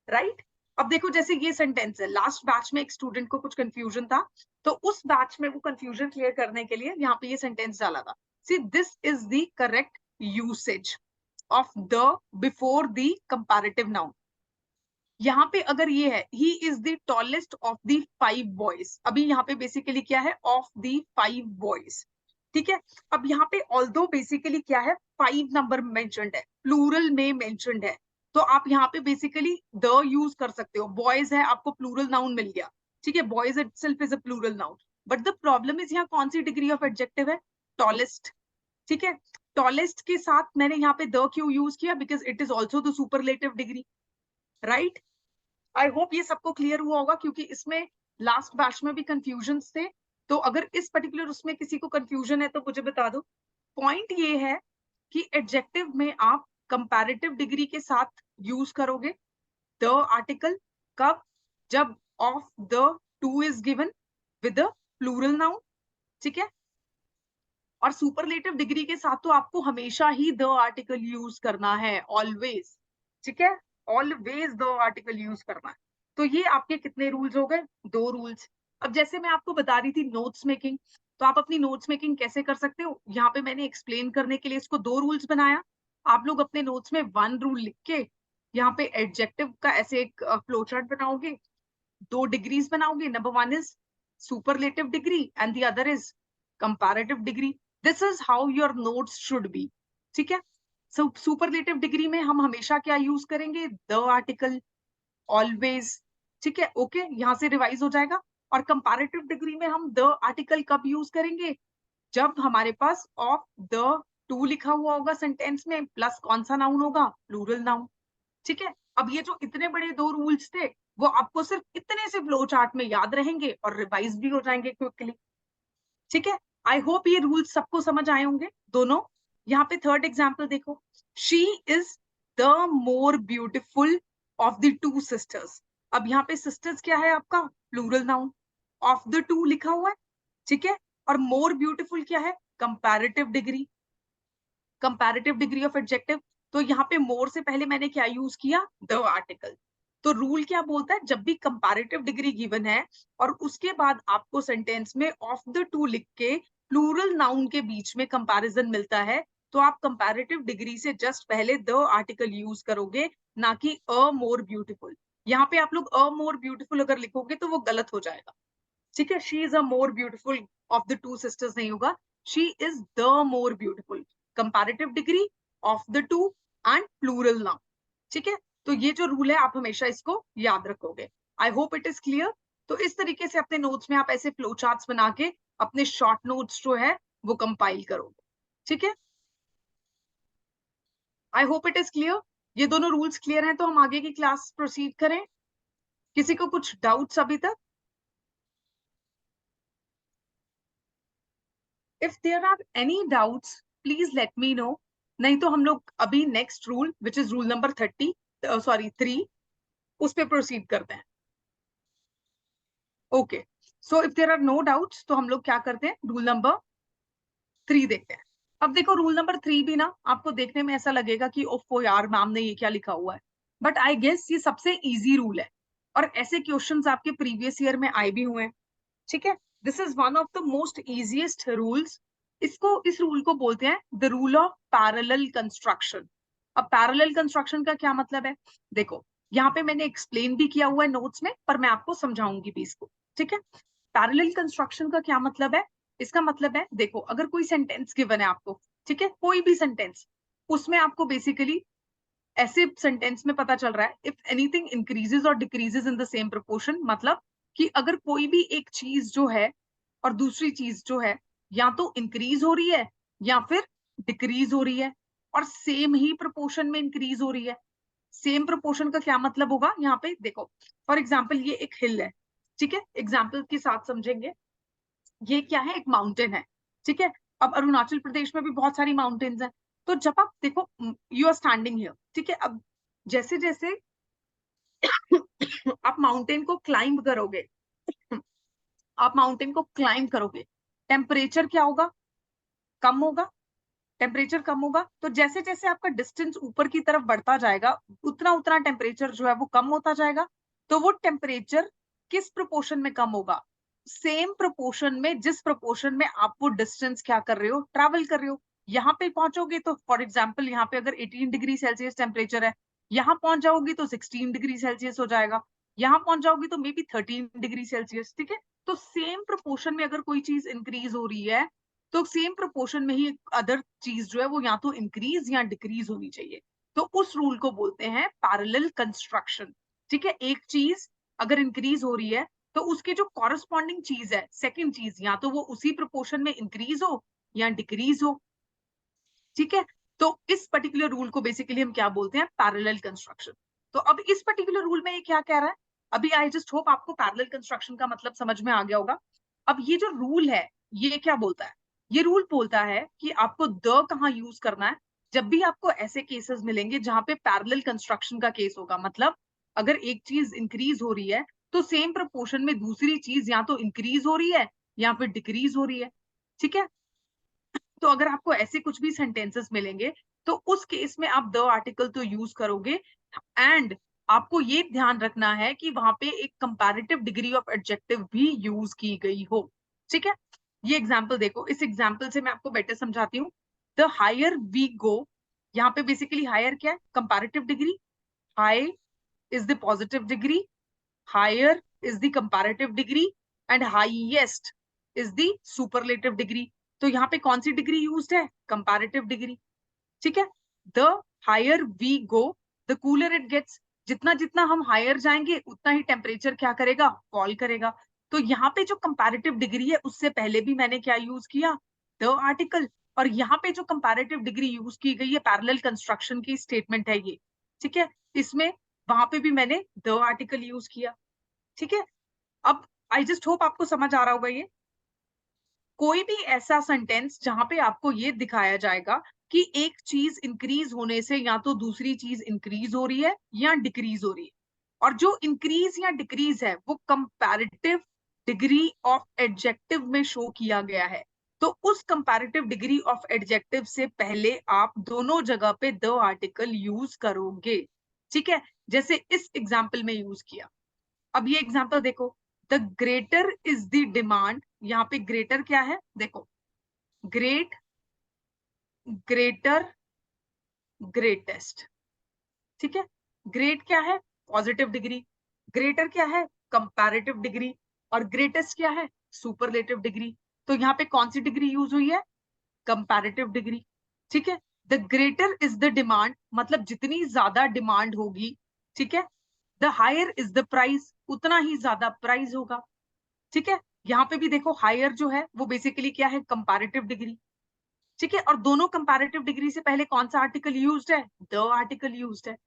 राइट। अब देखो जैसे ये सेंटेंस है, लास्ट बैच में एक स्टूडेंट को कुछ कंफ्यूजन था, तो उस बैच में वो कंफ्यूजन क्लियर करने के लिए यहाँ पे ये सेंटेंस डाला था, see this is the correct usage of the before the comparative noun. यहाँ पे अगर ये है, he is the tallest of the 5 boys, अभी यहाँ पे बेसिकली क्या है, ऑफ द 5 बॉयज, ठीक है। अब यहाँ पे ऑल्दो बेसिकली क्या है, 5 नंबर मेंशन्ड है, प्लूरल में मेंशन्ड है, तो आप यहाँ पे बेसिकली द यूज कर सकते हो, बॉयज है, आपको प्लूरल नाउन मिल गया, ठीक है, boys itself is a plural noun, but the problem is यहाँ कौन सी डिग्री ऑफ एडजेक्टिव है, टॉलेस्ट, ठीक है। टॉलेस्ट के साथ मैंने यहाँ पे द क्यों यूज किया, because it is also the superlative degree, right. I hope ये सबको क्लियर हुआ होगा, क्योंकि इसमें लास्ट बैच में भी कंफ्यूजन थे, तो अगर इस पर्टिकुलर उसमें किसी को कंफ्यूजन है तो मुझे बता दो। पॉइंट ये है कि एडजेक्टिव में आप कंपैरेटिव डिग्री के साथ यूज करोगे द आर्टिकल, कब, जब of the two is given with the plural noun, ठीक है। और सुपरलेटिव डिग्री के साथ तो आपको हमेशा ही द आर्टिकल यूज करना है, ऑलवेज, ठीक है, ऑलवेज द आर्टिकल यूज करना है। तो ये आपके कितने रूल्स हो गए, 2 रूल्स। अब जैसे मैं आपको बता रही थी नोट्स मेकिंग, तो आप अपनी नोट्स मेकिंग कैसे कर सकते हो, यहाँ पे मैंने एक्सप्लेन करने के लिए इसको 2 रूल्स बनाया। आप लोग अपने नोट्स में 1 रूल लिख के यहाँ पे एडजेक्टिव का ऐसे एक फ्लो चार्ट बनाओगे, 2 डिग्रीज बनाओगे, number 1 is superlative degree and the other is comparative degree. This is how your notes should be, ठीक है। सो सुपरलेटिव डिग्री में हम हमेशा क्या यूज करेंगे, द आर्टिकल, ऑलवेज, ठीक है, ओके, यहाँ से रिवाइज हो जाएगा। और कंपैरेटिव डिग्री में हम द आर्टिकल कब यूज करेंगे, जब हमारे पास ऑफ द टू लिखा हुआ होगा सेंटेंस में, प्लस कौन सा नाउन होगा, प्लूरल नाउन, ठीक है। अब ये जो इतने बड़े 2 रूल्स थे, वो आपको सिर्फ इतने से फ्लो चार्ट में याद रहेंगे और रिवाइज भी हो जाएंगे क्विकली, ठीक है। आई होप ये रूल्स सबको समझ आए होंगे दोनों। यहाँ पे थर्ड एग्जाम्पल देखो, she is the more beautiful of the 2 sisters. अब यहाँ पे सिस्टर्स क्या है आपका, प्लूरल नाउन, ऑफ द 2 लिखा हुआ है, ठीक है। और मोर ब्यूटिफुल क्या है, comparative degree, comparative degree of adjective. तो यहाँ पे मोर से पहले मैंने क्या यूज किया, द आर्टिकल। तो रूल क्या बोलता है, जब भी कंपैरेटिव डिग्री गिवन है और उसके बाद आपको सेंटेंस में ऑफ द टू लिख के प्लूरल नाउन के बीच में कंपैरिजन मिलता है, तो आप कंपैरेटिव डिग्री से जस्ट पहले द आर्टिकल यूज करोगे, ना कि अ मोर ब्यूटीफुल। यहाँ पे आप लोग अ मोर ब्यूटीफुल अगर लिखोगे तो वो गलत हो जाएगा, ठीक है। She is a more beautiful of the 2 sisters नहीं होगा, she is the more beautiful, comparative degree, of the 2 and plural noun, ठीक है। तो ये जो रूल है आप हमेशा इसको याद रखोगे। आई होप इट इज क्लियर। तो इस तरीके से अपने नोट्स में आप ऐसे फ्लो चार्ट्स बना के अपने शॉर्ट नोट्स जो है वो कंपाइल करोगे, ठीक है। I hope it is clear. ये दोनों रूल्स क्लियर हैं तो हम आगे की क्लास प्रोसीड करें। किसी को कुछ डाउट्स अभी तक? If there are any doubts, please let me know. नहीं तो हम लोग अभी next rule which is rule number 3 उस पे प्रोसीड करते हैं। Okay, so if there are no doubts तो हम लोग क्या करते हैं, रूल नंबर 3 देखते हैं। अब देखो रूल नंबर 3 भी ना आपको देखने में ऐसा लगेगा कि ओफो यार मैम ने ये क्या लिखा हुआ है, बट आई गेस ये सबसे इजी रूल है और ऐसे क्वेश्चंस आपके प्रीवियस ईयर में आए भी हुए हैं, ठीक है। This is one of the most easiest rules. इस रूल को बोलते हैं the rule of parallel construction. अब पैरेलल कंस्ट्रक्शन का क्या मतलब है, देखो यहाँ पे मैंने एक्सप्लेन भी किया हुआ है नोट्स में, पर मैं आपको समझाऊंगी भी इसको। ठीक है। पैरेलल कंस्ट्रक्शन का क्या मतलब है? इसका मतलब है, देखो अगर कोई सेंटेंस गिवन है आपको, ठीक है, कोई भी सेंटेंस, उसमें आपको बेसिकली ऐसे सेंटेंस में पता चल रहा है इफ एनीथिंग इंक्रीजेस और decreases in the same proportion, मतलब कि अगर कोई भी एक चीज जो है और दूसरी चीज जो है या तो इंक्रीज हो रही है या फिर डिक्रीज हो रही है और सेम ही प्रोपोर्शन में इंक्रीज हो रही है। सेम प्रोपोर्शन का क्या मतलब होगा? यहाँ पे देखो, फॉर एग्जाम्पल ये एक हिल है, ठीक है, एग्जाम्पल के साथ समझेंगे। ये क्या है? एक माउंटेन है, ठीक है। अब अरुणाचल प्रदेश में भी बहुत सारी माउंटेन्स हैं। तो जब आप देखो, यू आर स्टैंडिंग हियर, ठीक है, अब जैसे जैसे आप माउंटेन को क्लाइंब करोगे, आप माउंटेन को क्लाइंब करोगे, टेम्परेचर क्या होगा? कम होगा। टेम्परेचर कम होगा, तो जैसे जैसे आपका डिस्टेंस ऊपर की तरफ बढ़ता जाएगा, उतना उतना टेम्परेचर जो है वो कम होता जाएगा। तो वो टेम्परेचर किस प्रोपोर्शन में कम होगा? सेम प्रोपोर्शन में, जिस प्रोपोर्शन में आप वो डिस्टेंस क्या कर रहे हो? ट्रैवल कर रहे हो। यहाँ पे पहुंचोगे तो फॉर एग्जाम्पल यहाँ पे अगर 18 डिग्री सेल्सियस टेम्परेचर है, यहाँ पहुंच जाओगी तो 16 डिग्री सेल्सियस हो जाएगा, यहाँ पहुंच जाओगी तो मे बी 13 डिग्री सेल्सियस, ठीक है। तो सेम प्रोपोर्शन में अगर कोई चीज इंक्रीज हो रही है, तो सेम प्रोपोर्शन में ही अदर चीज जो है वो या तो इंक्रीज या डिक्रीज होनी चाहिए। तो उस रूल को बोलते हैं पैरेलल कंस्ट्रक्शन, ठीक है। एक चीज अगर इंक्रीज हो रही है तो उसकी जो कॉरस्पॉन्डिंग चीज है, सेकंड चीज, या तो वो उसी प्रोपोर्शन में इंक्रीज हो या डिक्रीज हो, ठीक है। तो इस पर्टिकुलर रूल को बेसिकली हम क्या बोलते हैं? Parallel construction. तो अब इस पर्टिकुलर रूल में ये क्या कह रहा है? अभी आई जस्ट होप आपको पैरेलल कंस्ट्रक्शन का मतलब समझ में आ गया होगा। अब ये जो रूल है, ये क्या बोलता है? ये रूल बोलता है कि आपको द कहाँ यूज करना है। जब भी आपको ऐसे केसेस मिलेंगे जहां पे पैरेलल कंस्ट्रक्शन का केस होगा, मतलब अगर एक चीज इंक्रीज हो रही है तो सेम प्रोपोर्शन में दूसरी चीज या तो इंक्रीज हो रही है या फिर डिक्रीज हो रही है, ठीक है। तो अगर आपको ऐसे कुछ भी सेंटेंसेस मिलेंगे तो उस केस में आप द आर्टिकल तो यूज करोगे, एंड आपको ये ध्यान रखना है कि वहां पे एक कंपैरेटिव डिग्री ऑफ एडजेक्टिव भी यूज की गई हो, ठीक है। ये एग्जांपल देखो, इस एग्जांपल से मैं आपको बेटर समझाती हूँ। द हायर वी गो, यहाँ पे बेसिकली हायर क्या है? Comparative degree. High is the positive degree, higher is the comparative degree, and highest is the superlative degree. तो यहाँ पे कौन सी डिग्री यूज्ड है? कंपैरेटिव डिग्री, ठीक है। The higher we go the cooler it gets, जितना जितना हम हायर जाएंगे उतना ही टेम्परेचर क्या करेगा? फॉल करेगा। तो यहाँ पे जो कंपैरेटिव डिग्री है उससे पहले भी मैंने क्या यूज किया? The article. और यहाँ पे जो कंपैरेटिव डिग्री यूज की गई है, पैरेलल कंस्ट्रक्शन की स्टेटमेंट है ये, ठीक है। इसमें वहां पे भी मैंने द आर्टिकल यूज किया, ठीक है। अब आई जस्ट होप आपको समझ आ रहा होगा ये। कोई भी ऐसा सेंटेंस जहां पे आपको ये दिखाया जाएगा कि एक चीज इंक्रीज होने से या तो दूसरी चीज इंक्रीज हो रही है या डिक्रीज हो रही है, और जो इंक्रीज या डिक्रीज है वो कंपैरेटिव डिग्री ऑफ एडजेक्टिव में शो किया गया है, तो उस कंपैरेटिव डिग्री ऑफ एडजेक्टिव से पहले आप दोनों जगह पे द आर्टिकल यूज करोगे, ठीक है। जैसे इस एग्जाम्पल में यूज किया। अब ये एग्जाम्पल देखो, the greater is the demand. यहाँ पे ग्रेटर क्या है? देखो, ग्रेट, ग्रेटर, ग्रेटेस्ट, ठीक है। ग्रेट क्या है? Positive degree. ग्रेटर क्या है? Comparative degree. और ग्रेटेस्ट क्या है? Superlative degree. तो यहाँ पे कौन सी डिग्री यूज हुई है? कंपैरेटिव डिग्री, ठीक है। The greater is the demand, मतलब जितनी ज्यादा डिमांड होगी, ठीक है, the higher is the price, उतना ही ज्यादा प्राइस होगा, ठीक है। यहाँ पे भी देखो, हायर जो है वो बेसिकली क्या है? कंपैरेटिव डिग्री, ठीक है। और दोनों कंपैरेटिव डिग्री से पहले कौन सा आर्टिकल यूज्ड है? द आर्टिकल यूज्ड है,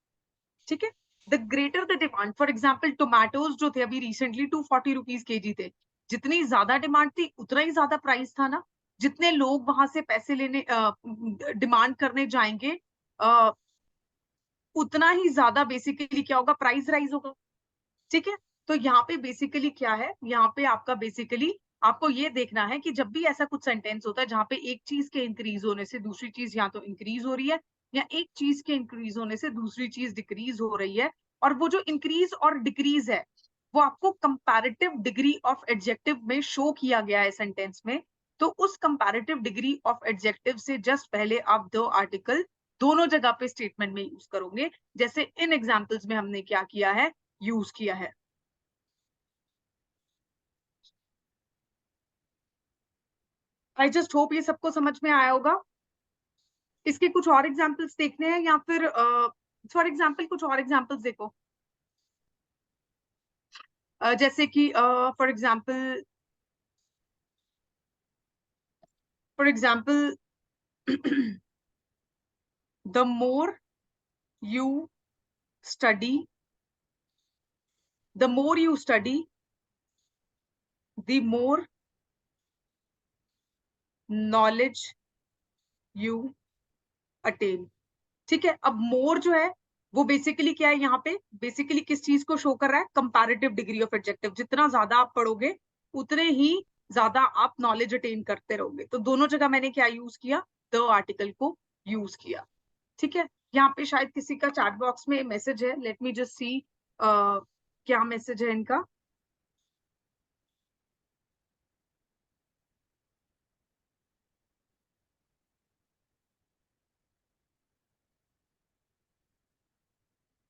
ठीक है। The greater the demand, for example tomatoes जो थे अभी रिसेंटली 240 रुपीज केजी थे, जितनी ज्यादा डिमांड थी उतना ही ज्यादा प्राइस था ना। जितने लोग वहां से पैसे लेने डिमांड करने जाएंगे, आ, उतना ही ज्यादा बेसिकली क्या होगा? प्राइस राइज होगा, ठीक है। तो यहाँ पे बेसिकली क्या है? यहाँ पे आपका बेसिकली आपको ये देखना है कि जब भी ऐसा कुछ सेंटेंस होता है जहां पे एक चीज के इंक्रीज होने से दूसरी चीज या तो इंक्रीज हो रही है या एक चीज के इंक्रीज होने से दूसरी चीज डिक्रीज हो रही है, और वो जो इंक्रीज और डिक्रीज है वो आपको कंपैरेटिव डिग्री ऑफ एडजेक्टिव में शो किया गया है सेंटेंस में, तो उस कंपैरेटिव डिग्री ऑफ एडजेक्टिव से जस्ट पहले आप द आर्टिकल दोनों जगह पे स्टेटमेंट में यूज करोगे, जैसे इन एग्जाम्पल्स में हमने क्या किया है? यूज किया है। आई जस्ट होप ये सबको समझ में आया होगा। इसके कुछ और एग्जाम्पल्स देखने हैं या फिर फॉर एग्जाम्पल कुछ और एग्जाम्पल्स देखो। जैसे कि for example the more you study the more you study the more knowledge you attain. ठीक है, अब मोर जो है वो बेसिकली क्या है, यहाँ पे बेसिकली किस चीज को शो कर रहा है, कंपैरेटिव डिग्री ऑफ एडजेक्टिव। जितना ज्यादा आप पढ़ोगे उतने ही ज्यादा आप नॉलेज अटेन करते रहोगे। तो दोनों जगह मैंने क्या यूज किया, द आर्टिकल को यूज किया। ठीक है, यहाँ पे शायद किसी का चैट बॉक्स में मैसेज है, लेट मी जस्ट सी क्या मैसेज है इनका।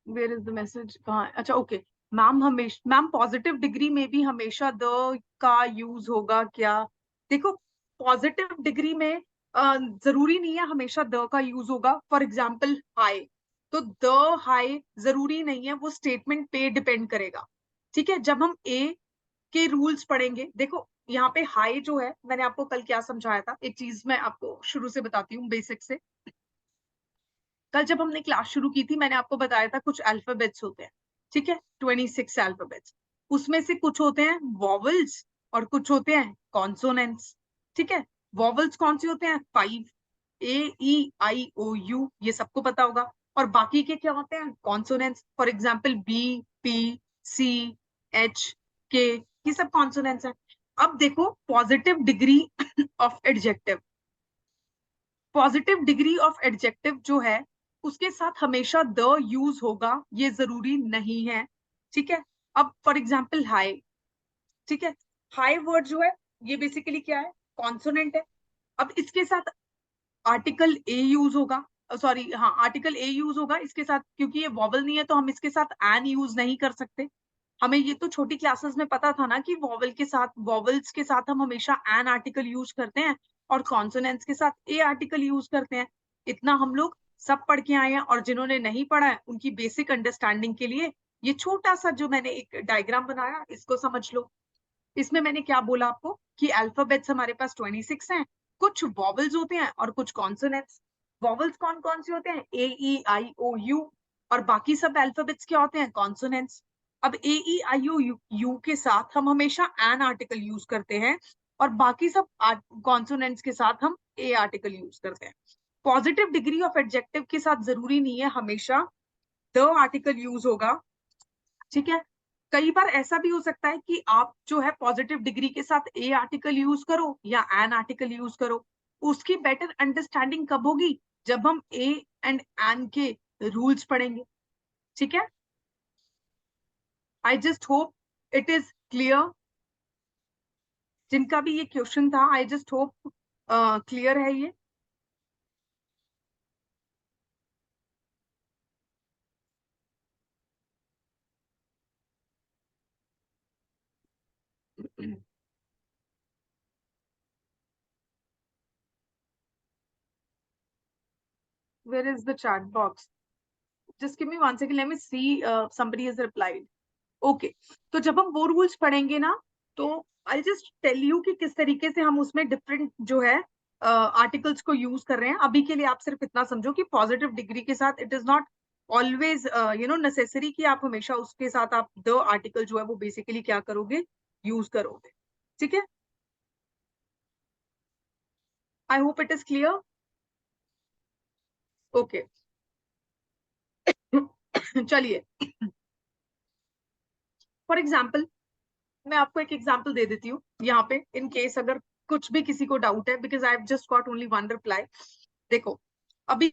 वेयर इज द मैसेज, कहाँ, अच्छा ओके। मैम पॉजिटिव डिग्री में भी हमेशा द का यूज होगा क्या? देखो, पॉजिटिव डिग्री में जरूरी नहीं है हमेशा द का यूज होगा। फॉर एग्जाम्पल हाई, तो द हाई जरूरी नहीं है, वो स्टेटमेंट पे डिपेंड करेगा। ठीक है, जब हम ए के रूल्स पढ़ेंगे, देखो यहाँ पे हाई जो है, मैंने आपको कल क्या समझाया था, एक चीज मैं आपको शुरू से बताती हूँ बेसिक से। कल जब हमने क्लास शुरू की थी, मैंने आपको बताया था कुछ अल्फाबेट्स होते हैं। ठीक है, 26 अल्फाबेट्स। उसमें से कुछ होते हैं वॉवल्स और कुछ होते हैं कॉन्सोनेंट्स। ठीक है, वॉवल्स कौन से होते हैं? 5, A E I O U, ये सबको पता होगा। और बाकी के क्या होते हैं? Consonants. For example B P C H K, ये सब कॉन्सोनेंट्स हैं। अब देखो, positive degree of adjective, positive degree of adjective जो है उसके साथ हमेशा द यूज होगा, ये जरूरी नहीं है। ठीक है, अब फॉर एग्जाम्पल हाई। ठीक है, हाई वर्ड जो है ये बेसिकली क्या है? कॉन्सोनेंट है। अब इसके साथ आर्टिकल ए यूज होगा, सॉरी हाँ, आर्टिकल ए यूज होगा इसके साथ, क्योंकि ये वॉवल नहीं है तो हम इसके साथ एन यूज नहीं कर सकते। हमें ये तो छोटी क्लासेस में पता था ना कि वॉवल के साथ, वॉवल्स के साथ हम हमेशा एन आर्टिकल यूज करते हैं और कॉन्सोनेंट्स के साथ ए आर्टिकल यूज करते हैं। इतना हम लोग सब पढ़ के आए हैं, और जिन्होंने नहीं पढ़ा है उनकी बेसिक अंडरस्टैंडिंग के लिए ये छोटा सा जो मैंने एक डायग्राम बनाया, इसको समझ लो। इसमें मैंने क्या बोला आपको कि अल्फाबेट्स हमारे पास 26 हैं, कुछ वॉवल्स होते हैं और कुछ कॉन्सोनेंट्स। वॉवल्स कौन कौन से होते हैं? A E I O U। और बाकी सब अल्फाबेट्स क्या होते हैं? कॉन्सोनेंट्स। अब A E I O U के साथ हम हमेशा एन आर्टिकल यूज करते हैं, और बाकी सब कॉन्सोनेंट्स के साथ हम ए आर्टिकल यूज करते हैं। पॉजिटिव डिग्री ऑफ एडजेक्टिव के साथ जरूरी नहीं है हमेशा द आर्टिकल यूज होगा। ठीक है, कई बार ऐसा भी हो सकता है कि आप जो है पॉजिटिव डिग्री के साथ ए आर्टिकल यूज करो या एन आर्टिकल यूज करो। उसकी बेटर अंडरस्टैंडिंग कब होगी? जब हम ए एंड एन के रूल्स पढ़ेंगे। ठीक है, I just hope it is clear. जिनका भी ये क्वेश्चन था, आई जस्ट होप क्लियर है ये। Where is the chat box? Just give me 1 second, let me see, somebody has replied. Okay, तो जब हम वो रूल्स पढ़ेंगे ना, तो आई जस्ट टेल यू कि किस तरीके से हम उसमें डिफरेंट जो है आर्टिकल्स को यूज कर रहे हैं। अभी के लिए आप सिर्फ इतना समझो कि पॉजिटिव डिग्री के साथ it is not always necessary कि आप हमेशा उसके साथ आप द आर्टिकल जो है वो बेसिकली क्या करोगे, यूज करोगे। ठीक है, I hope it is clear. Okay, चलिए, फॉर एग्जाम्पल मैं आपको एक एग्जाम्पल दे देती हूँ यहाँ पे, इन केस अगर कुछ भी किसी को डाउट है, because I have just got only one reply. देखो, अभी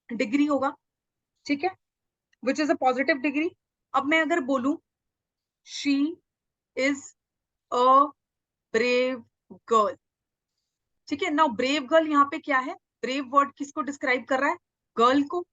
डिग्री होगा, ठीक है, which is a positive degree. अब मैं अगर बोलूं she is a brave girl, ठीक है ना, ब्रेव गर्ल यहाँ पे क्या है? ब्रेव वर्ड किसको डिस्क्राइब कर रहा है? गर्ल को।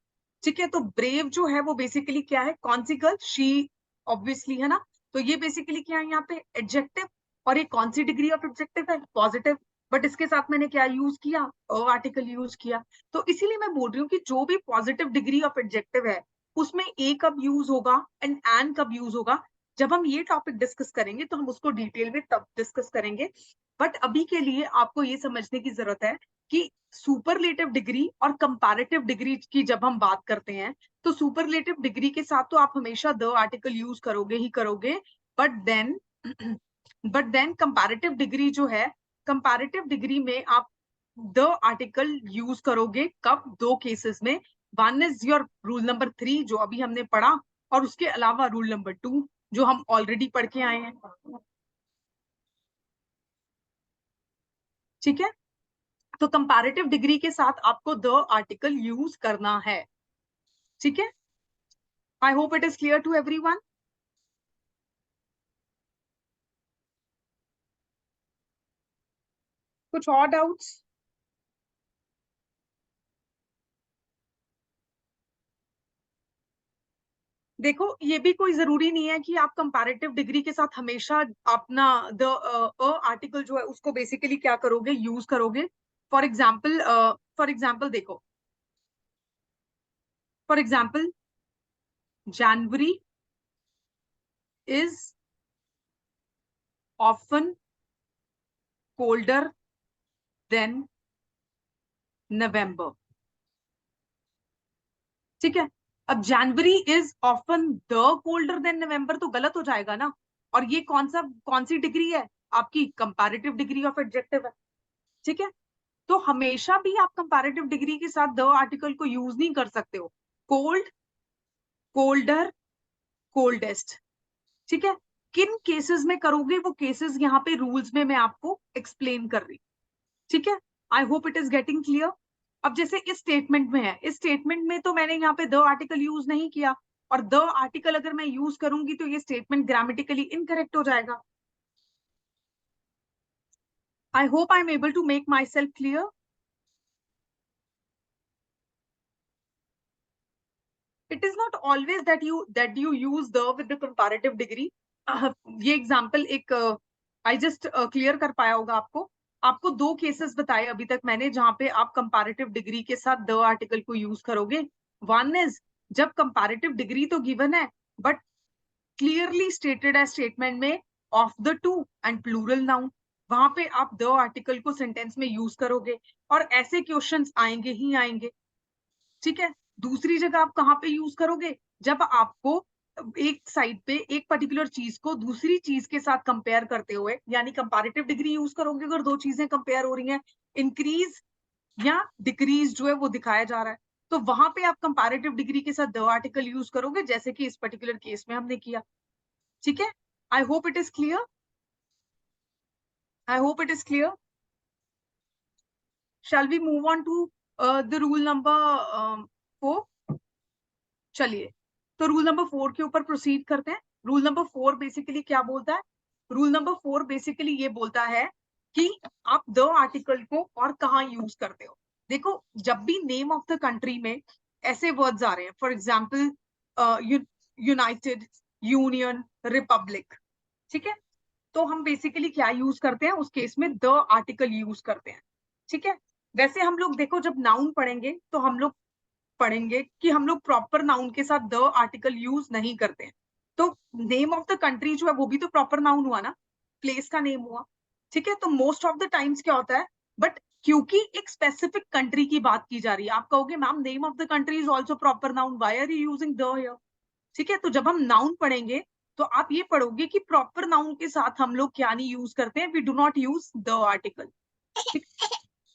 ठीक है, तो ब्रेव जो है वो बेसिकली क्या है, कौन सी गर्ल, शी ऑब्वियसली, है ना। तो ये बेसिकली क्या है यहाँ पे, एडजेक्टिव, और ये कौन सी डिग्री ऑफ एडजेक्टिव है, पॉजिटिव। बट इसके साथ मैंने क्या यूज किया, आर्टिकल यूज किया। तो इसीलिए मैं बोल रही हूँ कि जो भी पॉजिटिव डिग्री ऑफ एडजेक्टिव है उसमें ए कब यूज होगा एंड एन कब यूज होगा, जब हम ये टॉपिक डिस्कस करेंगे तो हम उसको डिटेल में तब डिस्कस करेंगे। बट अभी के लिए आपको ये समझने की जरूरत है कि सुपरलेटिव डिग्री और कंपैरेटिव डिग्री की जब हम बात करते हैं, तो सुपरलेटिव डिग्री के साथ तो आप हमेशा द आर्टिकल यूज करोगे ही करोगे। But then but then comparative degree जो है, कंपैरेटिव डिग्री में आप द आर्टिकल यूज करोगे कब, दो केसेस में। One is your rule number 3 जो अभी हमने पढ़ा, और उसके अलावा रूल नंबर 2 जो हम ऑलरेडी पढ़ के आए हैं। ठीक है, तो कंपैरेटिव डिग्री के साथ आपको द आर्टिकल यूज करना है। ठीक है, I hope it is clear to everyone. कुछ और डाउट्स? देखो, ये भी कोई जरूरी नहीं है कि आप कंपैरेटिव डिग्री के साथ हमेशा अपना द आर्टिकल जो है उसको बेसिकली क्या करोगे, यूज करोगे। फॉर एग्जाम्पल, देखो, for example, January is often colder than November. ठीक है, अब January is often the colder than November तो गलत हो जाएगा ना। और ये कौन सी डिग्री है, आपकी कंपैरेटिव डिग्री ऑफ एडजेक्टिव है। ठीक है, तो हमेशा भी आप कंपैरेटिव डिग्री के साथ द आर्टिकल को यूज नहीं कर सकते हो। Cold, colder, coldest. ठीक है, किन केसेस में करोगे वो केसेस यहाँ पे रूल्स में मैं आपको एक्सप्लेन कर रही। ठीक है, I hope it is getting clear. अब जैसे इस स्टेटमेंट में है, इस स्टेटमेंट में तो मैंने यहाँ पे द आर्टिकल यूज नहीं किया, और द आर्टिकल अगर मैं यूज करूंगी तो ये स्टेटमेंट ग्रामेटिकली इनकरेक्ट हो जाएगा। I hope I am able to make myself clear. It is not always that you use the with the comparative degree. ये एग्जांपल एक आई जस्ट क्लियर कर पाया होगा आपको। आपको दो केसेस बताए अभी तक मैंने जहां पे आप कंपैरेटिव डिग्री के साथ द आर्टिकल को यूज करोगे। वन इज जब कंपैरेटिव डिग्री तो गिवन है, बट क्लियरली स्टेटेड है स्टेटमेंट में, of the two and plural noun, वहां पे आप द आर्टिकल को सेंटेंस में यूज करोगे, और ऐसे क्वेश्चंस आएंगे ही आएंगे। ठीक है, दूसरी जगह आप कहाँ पे यूज करोगे, जब आपको एक साइड पे एक पर्टिकुलर चीज को दूसरी चीज के साथ कंपेयर करते हुए, यानी कंपैरेटिव डिग्री यूज करोगे अगर दो चीजें कंपेयर हो रही हैं, इंक्रीज या डिक्रीज जो है वो दिखाया जा रहा है, तो वहां पे आप कंपैरेटिव डिग्री के साथ द आर्टिकल यूज करोगे, जैसे कि इस पर्टिकुलर केस में हमने किया। ठीक है, I hope it is clear, I hope it is clear. Shall we move on to the rule number 4? चलिए, तो रूल नंबर 4 के ऊपर प्रोसीड करते हैं। रूल नंबर 4 बेसिकली क्या बोलता है, रूल नंबर 4 बेसिकली ये बोलता है कि आप द आर्टिकल को और कहाँ यूज करते हो। देखो, जब भी नेम ऑफ द कंट्री में ऐसे वर्ड्स आ रहे हैं, for example United, union, Republic, ठीक है, तो हम बेसिकली क्या यूज करते हैं उस केस में, द आर्टिकल यूज करते हैं। ठीक है, वैसे हम लोग देखो जब नाउन पढ़ेंगे तो हम लोग पढ़ेंगे कि हम लोग प्रॉपर नाउन के साथ द आर्टिकल यूज नहीं करते हैं। तो नेम ऑफ द कंट्री जो है वो भी तो प्रॉपर नाउन हुआ ना, प्लेस का नेम हुआ। ठीक है, तो मोस्ट ऑफ द टाइम्स क्या होता है, बट क्योंकि एक स्पेसिफिक कंट्री की बात की जा रही है, आप कहोगे ma'am name of the country is also proper noun, why are you using the here. ठीक है, तो जब हम नाउन पढ़ेंगे तो आप ये पढ़ोगे कि प्रॉपर नाउन के साथ हम लोग क्या नहीं यूज करते हैं, we do not use the article.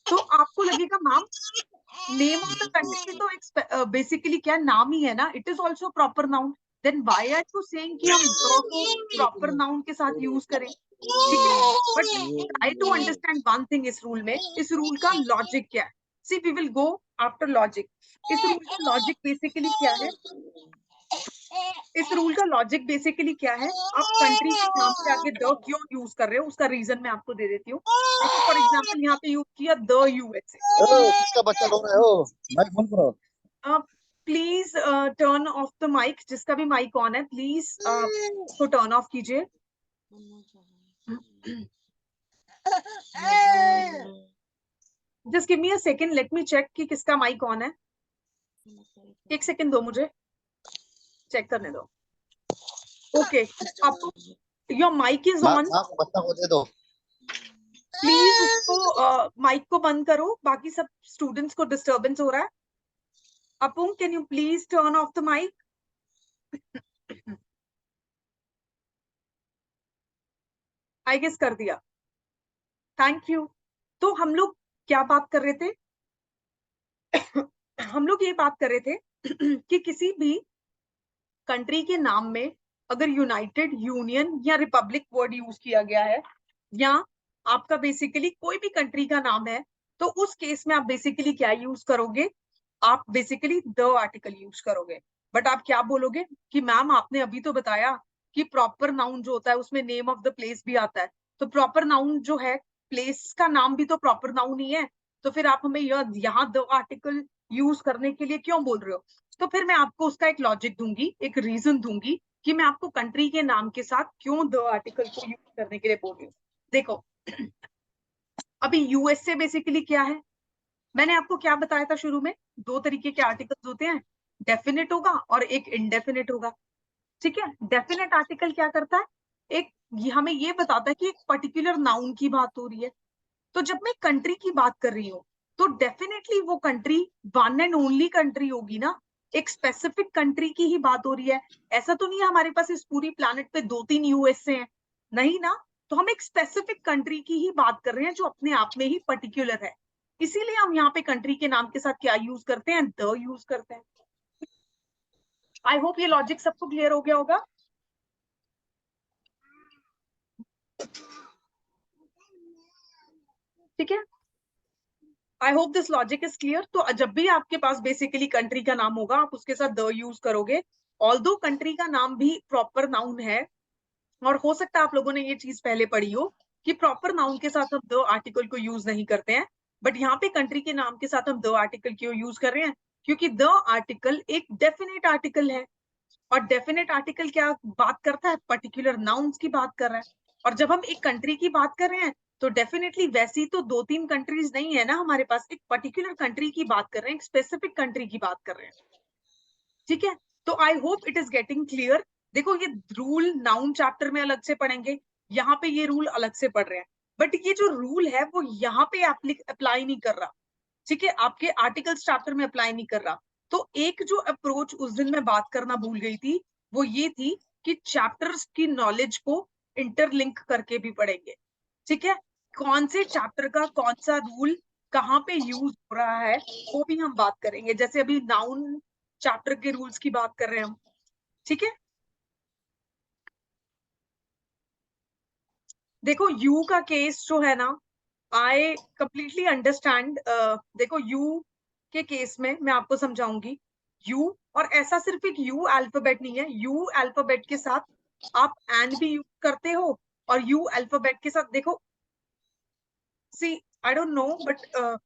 तो आपको लगेगा ma'am name of the country तो एक बेसिकली क्या नाम ही है ना, it is also proper noun, then why are you saying कि हम द को प्रॉपर नाउन के साथ यूज करें। ठीक है, but try to understand one thing, इस रूल में, इस रूल का लॉजिक क्या है। See we will go after logic. इस रूल का लॉजिक बेसिकली क्या है, इस रूल का लॉजिक बेसिकली क्या है, आप कंट्री के नाम के आगे द क्यों यूज कर रहे हो उसका रीजन मैं आपको दे देती हूँ। देखो, फॉर एग्जाम्पल यहाँ पे यूज किया द यूएसए। किसका बच्चा रो रहा है? ओ भाई फोन करो। Please turn off the mic, जिसका भी माइक ऑन है प्लीज उसको टर्न ऑफ कीजिए। Just give me a second, let me check कि किसका माइक ऑन है। एक सेकेंड दो, मुझे चेक करने दो। ओके, अब your mic is on, please उसको माइक को बंद करो, बाकी सब स्टूडेंट्स को डिस्टरबेंस हो रहा है। Apung, can you please turn off the mic? I guess कर दिया, थैंक यू। तो हम लोग क्या बात कर रहे थे? हम लोग ये बात कर रहे थे कि किसी भी कंट्री के नाम में अगर यूनाइटेड, यूनियन या रिपब्लिक वर्ड यूज किया गया है, या आपका बेसिकली कोई भी कंट्री का नाम है, तो उस केस में आप बेसिकली क्या यूज करोगे? आप बेसिकली द आर्टिकल यूज करोगे। बट आप क्या बोलोगे कि मैम आपने अभी तो बताया कि प्रॉपर नाउन जो होता है उसमें नेम ऑफ द प्लेस भी आता है, तो प्रॉपर नाउन जो है, प्लेस का नाम भी तो प्रॉपर नाउन ही है, तो फिर आप हमें यहाँ द आर्टिकल यूज करने के लिए क्यों बोल रहे हो? तो फिर मैं आपको उसका एक लॉजिक दूंगी, एक रीजन दूंगी कि मैं आपको कंट्री के नाम के साथ क्यों द आर्टिकल को यूज करने के लिए बोल रही हूँ। देखो, अभी यूएसए बेसिकली क्या है? मैंने आपको क्या बताया था शुरू में? दो तरीके के आर्टिकल्स होते हैं, डेफिनेट होगा और एक इनडेफिनेट होगा। ठीक है, डेफिनेट आर्टिकल क्या करता है? एक हमें ये बताता है कि एक पर्टिकुलर नाउन की बात हो रही है। तो जब मैं कंट्री की बात कर रही हूँ, तो डेफिनेटली वो country one and only country होगी ना, एक स्पेसिफिक कंट्री की ही बात हो रही है। ऐसा तो नहीं है हमारे पास इस पूरी प्लैनेट पे 2-3 यूएसए हैं, नहीं ना। तो हम एक स्पेसिफिक कंट्री की ही बात कर रहे हैं जो अपने आप में ही पर्टिकुलर है, इसीलिए हम यहाँ पे कंट्री के नाम के साथ क्या यूज करते हैं? द यूज करते हैं। आई होप ये लॉजिक सबको क्लियर हो गया होगा। ठीक है, I hope this logic is clear. तो जब भी आपके पास बेसिकली कंट्री का नाम होगा, आप उसके साथ द यूज करोगे। ऑल्दो कंट्री का नाम भी प्रॉपर नाउन है, और हो सकता है आप लोगों ने ये चीज पहले पढ़ी हो कि प्रॉपर नाउन के साथ हम द आर्टिकल को यूज नहीं करते हैं, बट यहाँ पे कंट्री के नाम के साथ हम द आर्टिकल क्यों यूज कर रहे हैं? क्योंकि द आर्टिकल एक डेफिनेट आर्टिकल है, और डेफिनेट आर्टिकल क्या बात करता है? पर्टिकुलर नाउन्स की बात कर रहा है। और जब हम एक कंट्री की बात कर रहे हैं, तो डेफिनेटली वैसी तो 2-3 कंट्रीज नहीं है ना हमारे पास, एक पर्टिकुलर कंट्री की बात कर रहे हैं, एक स्पेसिफिक कंट्री की बात कर रहे हैं। ठीक है, तो आई hope it is getting clear. देखो, ये रूल नाउन चैप्टर में अलग से पढ़ेंगे, यहाँ पे ये रूल अलग से पढ़ रहे हैं, बट ये जो रूल है वो यहाँ पे अप्लाई नहीं कर रहा। ठीक है, आपके आर्टिकल्स चैप्टर में अप्लाई नहीं कर रहा। तो एक जो अप्रोच उस दिन मैं बात करना भूल गई थी, वो ये थी कि चैप्टर्स की नॉलेज को इंटरलिंक करके भी पढ़ेंगे। ठीक है, कौन से चैप्टर का कौन सा रूल कहाँ पे यूज हो रहा है वो भी हम बात करेंगे। जैसे अभी नाउन चैप्टर के रूल्स की बात कर रहे हैं हम। ठीक है, देखो यू का केस जो है ना, आई कंप्लीटली अंडरस्टैंड। देखो यू के केस में मैं आपको समझाऊंगी। यू, और ऐसा सिर्फ एक यू अल्फाबेट नहीं है, यू अल्फाबेट के साथ आप एंड भी यूज करते हो, और यू अल्फाबेट के साथ देखो, see I don't know but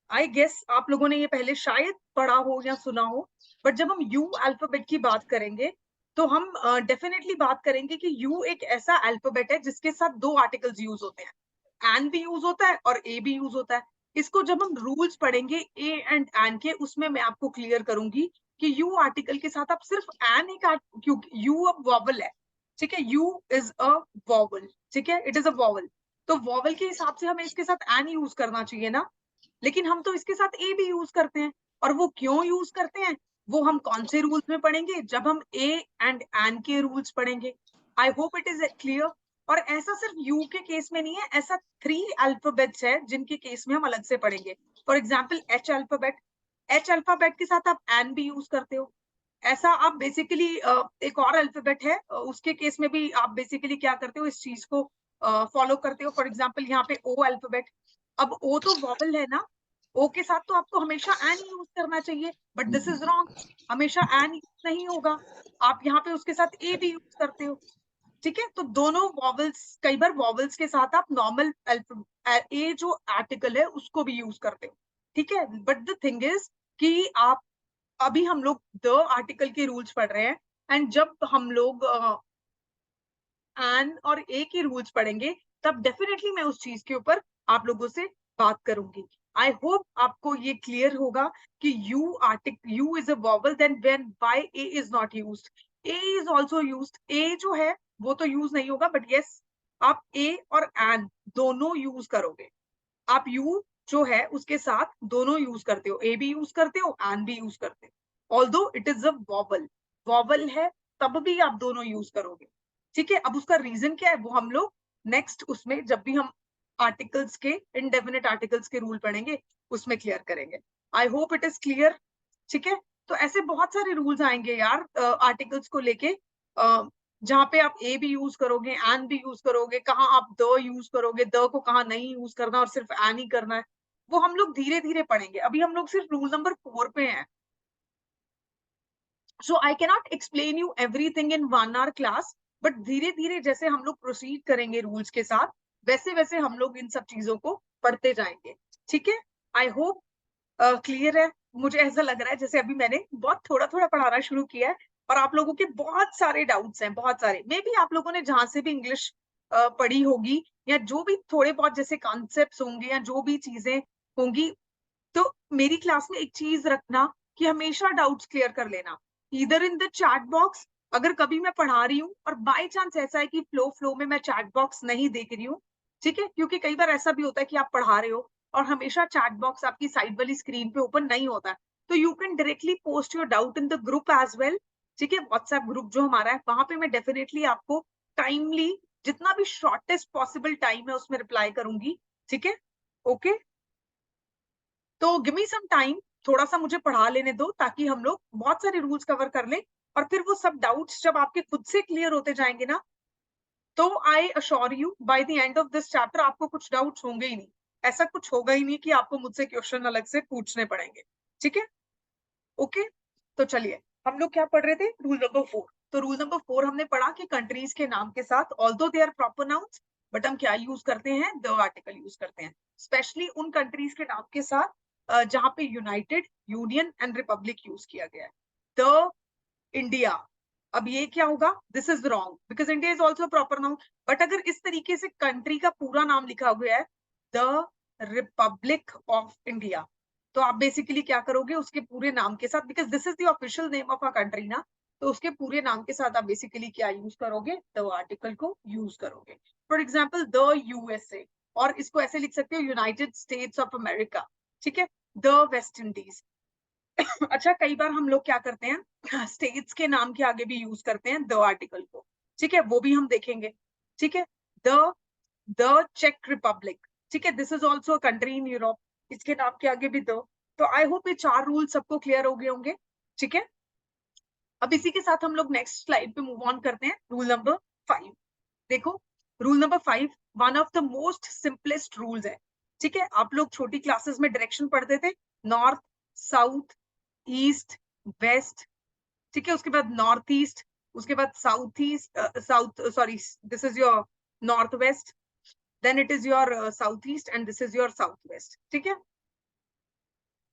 I guess आप लोगों ने ये पहले शायद पढ़ा हो या सुना हो। बट जब हम यू अल्फाबेट की बात करेंगे, तो हम डेफिनेटली बात करेंगे कि यू एक ऐसा अल्फाबेट है जिसके साथ दो आर्टिकल्स यूज होते हैं, एन भी यूज होता है और ए भी यूज होता है। इसको जब हम रूल्स पढ़ेंगे ए एंड एन के, उसमें मैं आपको क्लियर करूंगी कि यू आर्टिकल के साथ आप सिर्फ एन एक, क्योंकि यू अब वॉवल है। ठीक है, यू इज अ वॉवल। ठीक है, इट इज अ वॉवल। तो वॉवल के हिसाब से हमें इसके साथ एन यूज करना चाहिए ना, लेकिन हम तो इसके साथ ए भी यूज करते हैं। और वो क्यों यूज करते हैं, वो हम कौन से रूल्स में पढ़ेंगे? जब हम ए एंड एन के रूल्स पढ़ेंगे। आई होप इट इज क्लियर। और ऐसा सिर्फ यू के केस में नहीं है, ऐसा 3 अल्फाबेट्स है जिनके केस में हम अलग से पढ़ेंगे। For example H alphabet, H alphabet के साथ आप एन भी यूज करते हो। ऐसा आप बेसिकली एक और अल्फाबेट है, उसके केस में भी आप बेसिकली क्या करते हो, इस चीज को फॉलो करते हो। फॉर एग्जाम्पल यहाँ पे ओ अल्फाबेट, अब ओ तो वॉवल है ना, ओ के साथ तो आपको हमेशा एन यूज करना चाहिए, बट दिस इज रॉन्ग, हमेशा एन यूज नहीं होगा। आप यहाँ पे उसके साथ ए भी यूज करते हो। ठीक है, तो दोनों वॉवल्स, कई बार वॉवल्स के साथ आप नॉर्मल ए जो आर्टिकल है उसको भी यूज करते हो। ठीक है, बट द थिंग इज कि आप अभी हम लोग द आर्टिकल के रूल्स पढ़ रहे हैं, एंड जब हम लोग एन और ए के रूल्स पढ़ेंगे तब डेफिनेटली मैं उस चीज के ऊपर आप लोगों से बात करूंगी। आई होप आपको ये क्लियर होगा कि U is a vowel, then when why A is not used, A is also used, A जो है वो तो यूज नहीं होगा, बट यस आप ए और एन दोनों यूज करोगे। आप यू जो है उसके साथ दोनों यूज करते हो, ए भी यूज करते हो, एन भी यूज करते हो, although it is a vowel, vowel है तब भी आप दोनों यूज करोगे। ठीक है, अब उसका रीजन क्या है वो हम लोग नेक्स्ट उसमें जब भी हम आर्टिकल्स के, इनडेफिनेट आर्टिकल्स के रूल पढ़ेंगे उसमें क्लियर करेंगे। आई होप इट इज क्लियर। ठीक है, तो ऐसे बहुत सारे रूल्स आएंगे यार आर्टिकल्स को लेके, जहाँ पे आप ए भी यूज करोगे, एन भी यूज करोगे, कहाँ आप द यूज करोगे, द को कहाँ नहीं यूज करना और सिर्फ एन ही करना है, वो हम लोग धीरे धीरे पढ़ेंगे। अभी हम लोग सिर्फ रूल नंबर 4 पे हैं। So I cannot explain you everything in 1 hour class, but धीरे धीरे जैसे हम लोग प्रोसीड करेंगे रूल्स के साथ, वैसे वैसे हम लोग इन सब चीजों को पढ़ते जाएंगे। ठीक है, आई होप क्लियर है। मुझे ऐसा लग रहा है जैसे अभी मैंने बहुत थोड़ा थोड़ा पढ़ाना शुरू किया है और आप लोगों के बहुत सारे डाउट्स हैं, बहुत सारे। मे बी आप लोगों ने जहां से भी इंग्लिश पढ़ी होगी, या जो भी थोड़े बहुत जैसे कॉन्सेप्ट्स होंगे या जो भी चीजें होंगी, तो मेरी क्लास में एक चीज रखना कि हमेशा डाउट्स क्लियर कर लेना, इधर इन द चैट बॉक्स। अगर कभी मैं पढ़ा रही हूँ और बाय चांस ऐसा है कि फ्लो फ्लो में मैं चैट बॉक्स नहीं देख रही हूँ, ठीक है, क्योंकि कई बार ऐसा भी होता है कि आप पढ़ा रहे हो और हमेशा चैट बॉक्स आपकी साइड वाली स्क्रीन पे ओपन नहीं होता है, तो you can directly post your doubt in the group as well. ठीक है, व्हाट्सएप ग्रुप जो हमारा है वहां पे मैं डेफिनेटली आपको टाइमली, जितना भी शॉर्टेस्ट पॉसिबल टाइम है उसमें रिप्लाई करूंगी। ठीक है, ओके, तो गिव मी सम टाइम, थोड़ा सा मुझे पढ़ा लेने दो ताकि हम लोग बहुत सारे रूल्स कवर कर लें, और फिर वो सब डाउट्स जब आपके खुद से क्लियर होते जाएंगे ना, तो I assure you by the end of this chapter आपको कुछ डाउट्स होंगे ही नहीं। ऐसा कुछ होगा ही नहीं कि आपको मुझसे क्वेश्चन अलग से पूछने पड़ेंगे। ठीक है, ओके, तो चलिए हम लोग क्या पढ़ रहे थे, रूल नंबर 4। तो रूल नंबर 4 हमने पढ़ा कि कंट्रीज के नाम के साथ although they are proper nouns, but हम क्या यूज करते हैं, द आर्टिकल यूज करते हैं, स्पेशली उन कंट्रीज के नाम के साथ जहां पे United, union and Republic use किया गया है। द इंडिया, अब ये क्या होगा, this is wrong because India is also proper noun, but अगर इस तरीके से कंट्री का पूरा नाम लिखा हुआ है द रिपब्लिक ऑफ इंडिया, तो आप बेसिकली क्या करोगे उसके पूरे नाम के साथ, because this is the official name of a country ना, तो उसके पूरे नाम के साथ आप बेसिकली क्या यूज करोगे, द आर्टिकल को यूज करोगे। फॉर एग्जाम्पल द यूएसए, और इसको ऐसे लिख सकते हो यूनाइटेड स्टेट्स ऑफ अमेरिका। ठीक है, द वेस्ट इंडीज। अच्छा, कई बार हम लोग क्या करते हैं, स्टेट्स के नाम के आगे भी यूज करते हैं द आर्टिकल को। ठीक है, वो भी हम देखेंगे। ठीक है, द द चेक रिपब्लिक, ठीक है, this is also country in Europe, इसके नाम के आगे भी दो। तो आई होप ये 4 रूल सबको क्लियर हो गए होंगे। ठीक है, अब इसी के साथ हम लोग नेक्स्ट स्लाइड पे मूव ऑन करते हैं, रूल नंबर 5। देखो, rule number 5 one of the most simplest rules है। ठीक है, आप लोग छोटी क्लासेस में डायरेक्शन पढ़ते थे, नॉर्थ, साउथ, ईस्ट, वेस्ट। ठीक है, उसके बाद नॉर्थ ईस्ट, उसके बाद south east, south sorry, this is your north west, then it is your south east and this is your south west. ठीक है,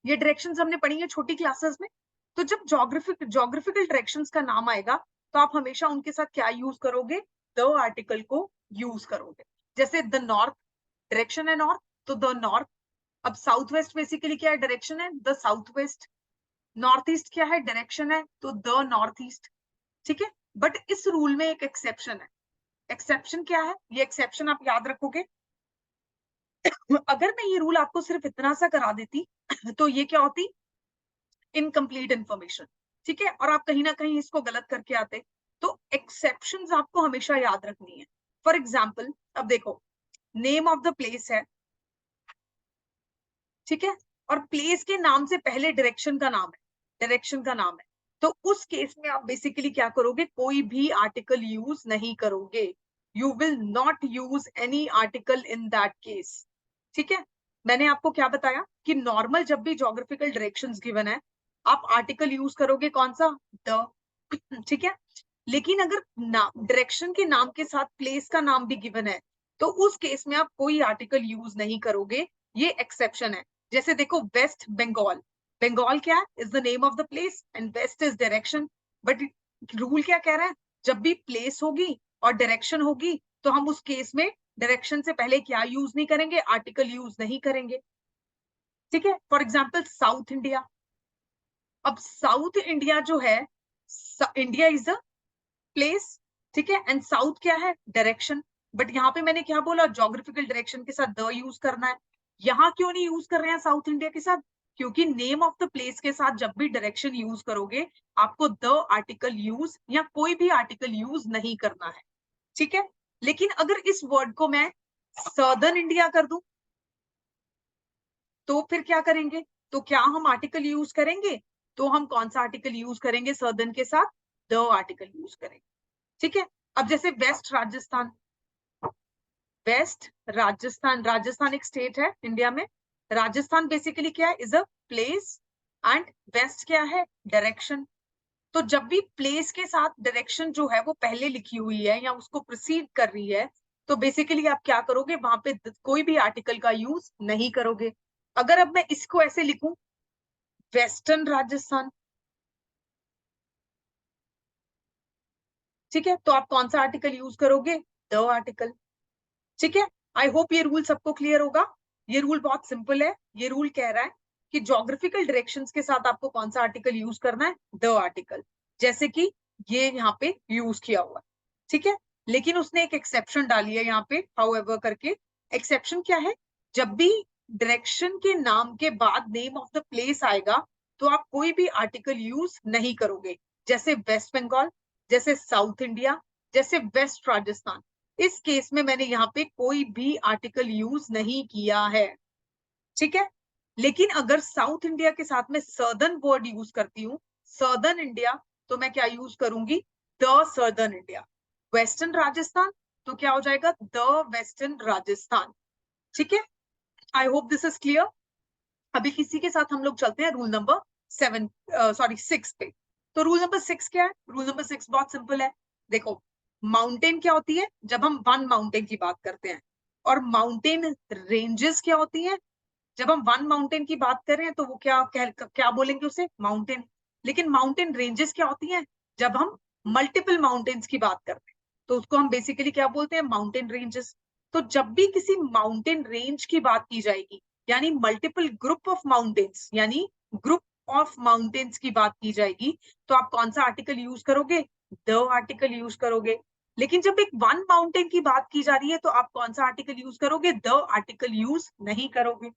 ये डायरेक्शंस हमने पढ़ी है छोटी क्लासेस में। तो जब जोग्राफिकल डायरेक्शंस का नाम आएगा तो आप हमेशा उनके साथ क्या यूज करोगे, द आर्टिकल को यूज करोगे। जैसे द नॉर्थ, डायरेक्शन है नॉर्थ, तो द नॉर्थ। अब साउथ वेस्ट बेसिकली क्या है, डायरेक्शन है, the south west. North east क्या है, डायरेक्शन है, तो द नॉर्थ ईस्ट। ठीक है, बट इस रूल में एक एक्सेप्शन है। एक्सेप्शन क्या है, ये एक्सेप्शन आप याद रखोगे। अगर मैं ये रूल आपको सिर्फ इतना सा करा देती तो ये क्या होती, इनकम्प्लीट इंफॉर्मेशन। ठीक है, और आप कहीं ना कहीं इसको गलत करके आते। तो एक्सेप्शंस आपको हमेशा याद रखनी है। फॉर एग्जाम्पल, अब देखो, नेम ऑफ द प्लेस है, ठीक है, और प्लेस के नाम से पहले डायरेक्शन का नाम है, डायरेक्शन का नाम है, तो उस केस में आप बेसिकली क्या करोगे, कोई भी आर्टिकल यूज नहीं करोगे। You will not use any article in that case. ठीक है, मैंने आपको क्या बताया कि नॉर्मल जब भी जोग्राफिकल डायरेक्शंस गिवन है आप आर्टिकल यूज करोगे कौन सा, द। ठीक है, लेकिन अगर डायरेक्शन के नाम के साथ प्लेस का नाम भी गिवन है तो उस केस में आप कोई आर्टिकल यूज नहीं करोगे, ये एक्सेप्शन है। जैसे देखो, वेस्ट बंगाल, बंगाल क्या है, is the name of the place and west is direction. But rule क्या कह रहा है, जब भी प्लेस होगी और डायरेक्शन होगी तो हम उस केस में डायरेक्शन से पहले क्या यूज नहीं करेंगे, आर्टिकल यूज नहीं करेंगे। ठीक है, फॉर एग्जाम्पल साउथ इंडिया। अब साउथ इंडिया जो है, इंडिया इज अ प्लेस, ठीक है, एंड साउथ क्या है, डायरेक्शन। बट यहाँ पे मैंने क्या बोला, ज्योग्राफिकल डायरेक्शन के साथ द यूज करना है। यहाँ क्यों नहीं यूज कर रहे हैं साउथ इंडिया के साथ, क्योंकि नेम ऑफ द प्लेस के साथ जब भी डायरेक्शन यूज करोगे आपको द आर्टिकल यूज या कोई भी आर्टिकल यूज नहीं करना है। ठीक है, लेकिन अगर इस वर्ड को मैं सदर्न इंडिया कर दूं तो फिर क्या करेंगे, तो क्या हम आर्टिकल यूज करेंगे, तो हम कौन सा आर्टिकल यूज करेंगे सदर्न के साथ, द आर्टिकल यूज करेंगे। ठीक है, अब जैसे वेस्ट राजस्थान, वेस्ट राजस्थान, राजस्थान एक स्टेट है इंडिया में। राजस्थान बेसिकली क्या है, is a place and west क्या है, डायरेक्शन। तो जब भी प्लेस के साथ डायरेक्शन जो है वो पहले लिखी हुई है या उसको प्रोसीड कर रही है, तो बेसिकली आप क्या करोगे, वहां पे कोई भी आर्टिकल का यूज नहीं करोगे। अगर अब मैं इसको ऐसे लिखूं, वेस्टर्न राजस्थान, ठीक है, तो आप कौन सा आर्टिकल यूज करोगे, द आर्टिकल। ठीक है, आई होप ये रूल सबको क्लियर होगा। ये रूल बहुत सिंपल है। ये रूल कह रहा है कि ज्योग्राफिकल डायरेक्शंस के साथ आपको कौन सा आर्टिकल यूज करना है, द आर्टिकल, जैसे कि ये यहाँ पे यूज किया हुआ है। ठीक है, लेकिन उसने एक एक्सेप्शन डाली है यहाँ पे, हाउएवर करके। एक्सेप्शन क्या है, जब भी डायरेक्शन के नाम के बाद नेम ऑफ द प्लेस आएगा तो आप कोई भी आर्टिकल यूज नहीं करोगे, जैसे वेस्ट बंगाल, जैसे साउथ इंडिया, जैसे वेस्ट राजस्थान। इस केस में मैंने यहाँ पे कोई भी आर्टिकल यूज नहीं किया है। ठीक है, लेकिन अगर साउथ इंडिया के साथ में सर्दर्न वर्ड यूज करती हूँ, सर्दर्न इंडिया, तो मैं क्या यूज करूंगी, the southern India. Western Rajasthan, तो क्या हो जाएगा, द वेस्टर्न राजस्थान। ठीक है, I hope this is clear. अभी किसी के साथ हम लोग चलते हैं रूल नंबर 7, सॉरी 6 पे। तो रूल नंबर 6 क्या है, रूल नंबर 6 बहुत सिंपल है। देखो, माउंटेन क्या होती है जब हम वन माउंटेन की बात करते हैं, और माउंटेन रेंजेस क्या होती है जब हम वन माउंटेन की बात कर रहे हैं, तो वो क्या बोलेंगे उसे, माउंटेन। लेकिन माउंटेन रेंजेस क्या होती हैं जब हम मल्टीपल माउंटेन्स की बात करते हैं, तो उसको हम बेसिकली क्या बोलते हैं, माउंटेन रेंजेस। तो जब भी किसी माउंटेन रेंज की बात की जाएगी, यानी मल्टीपल ग्रुप ऑफ माउंटेन्स, यानी ग्रुप ऑफ माउंटेन्स की बात की जाएगी, तो आप कौन सा आर्टिकल यूज करोगे, द आर्टिकल यूज करोगे। लेकिन जब एक वन माउंटेन की बात की जा रही है तो आप कौन सा आर्टिकल यूज करोगे, द आर्टिकल यूज नहीं करोगे।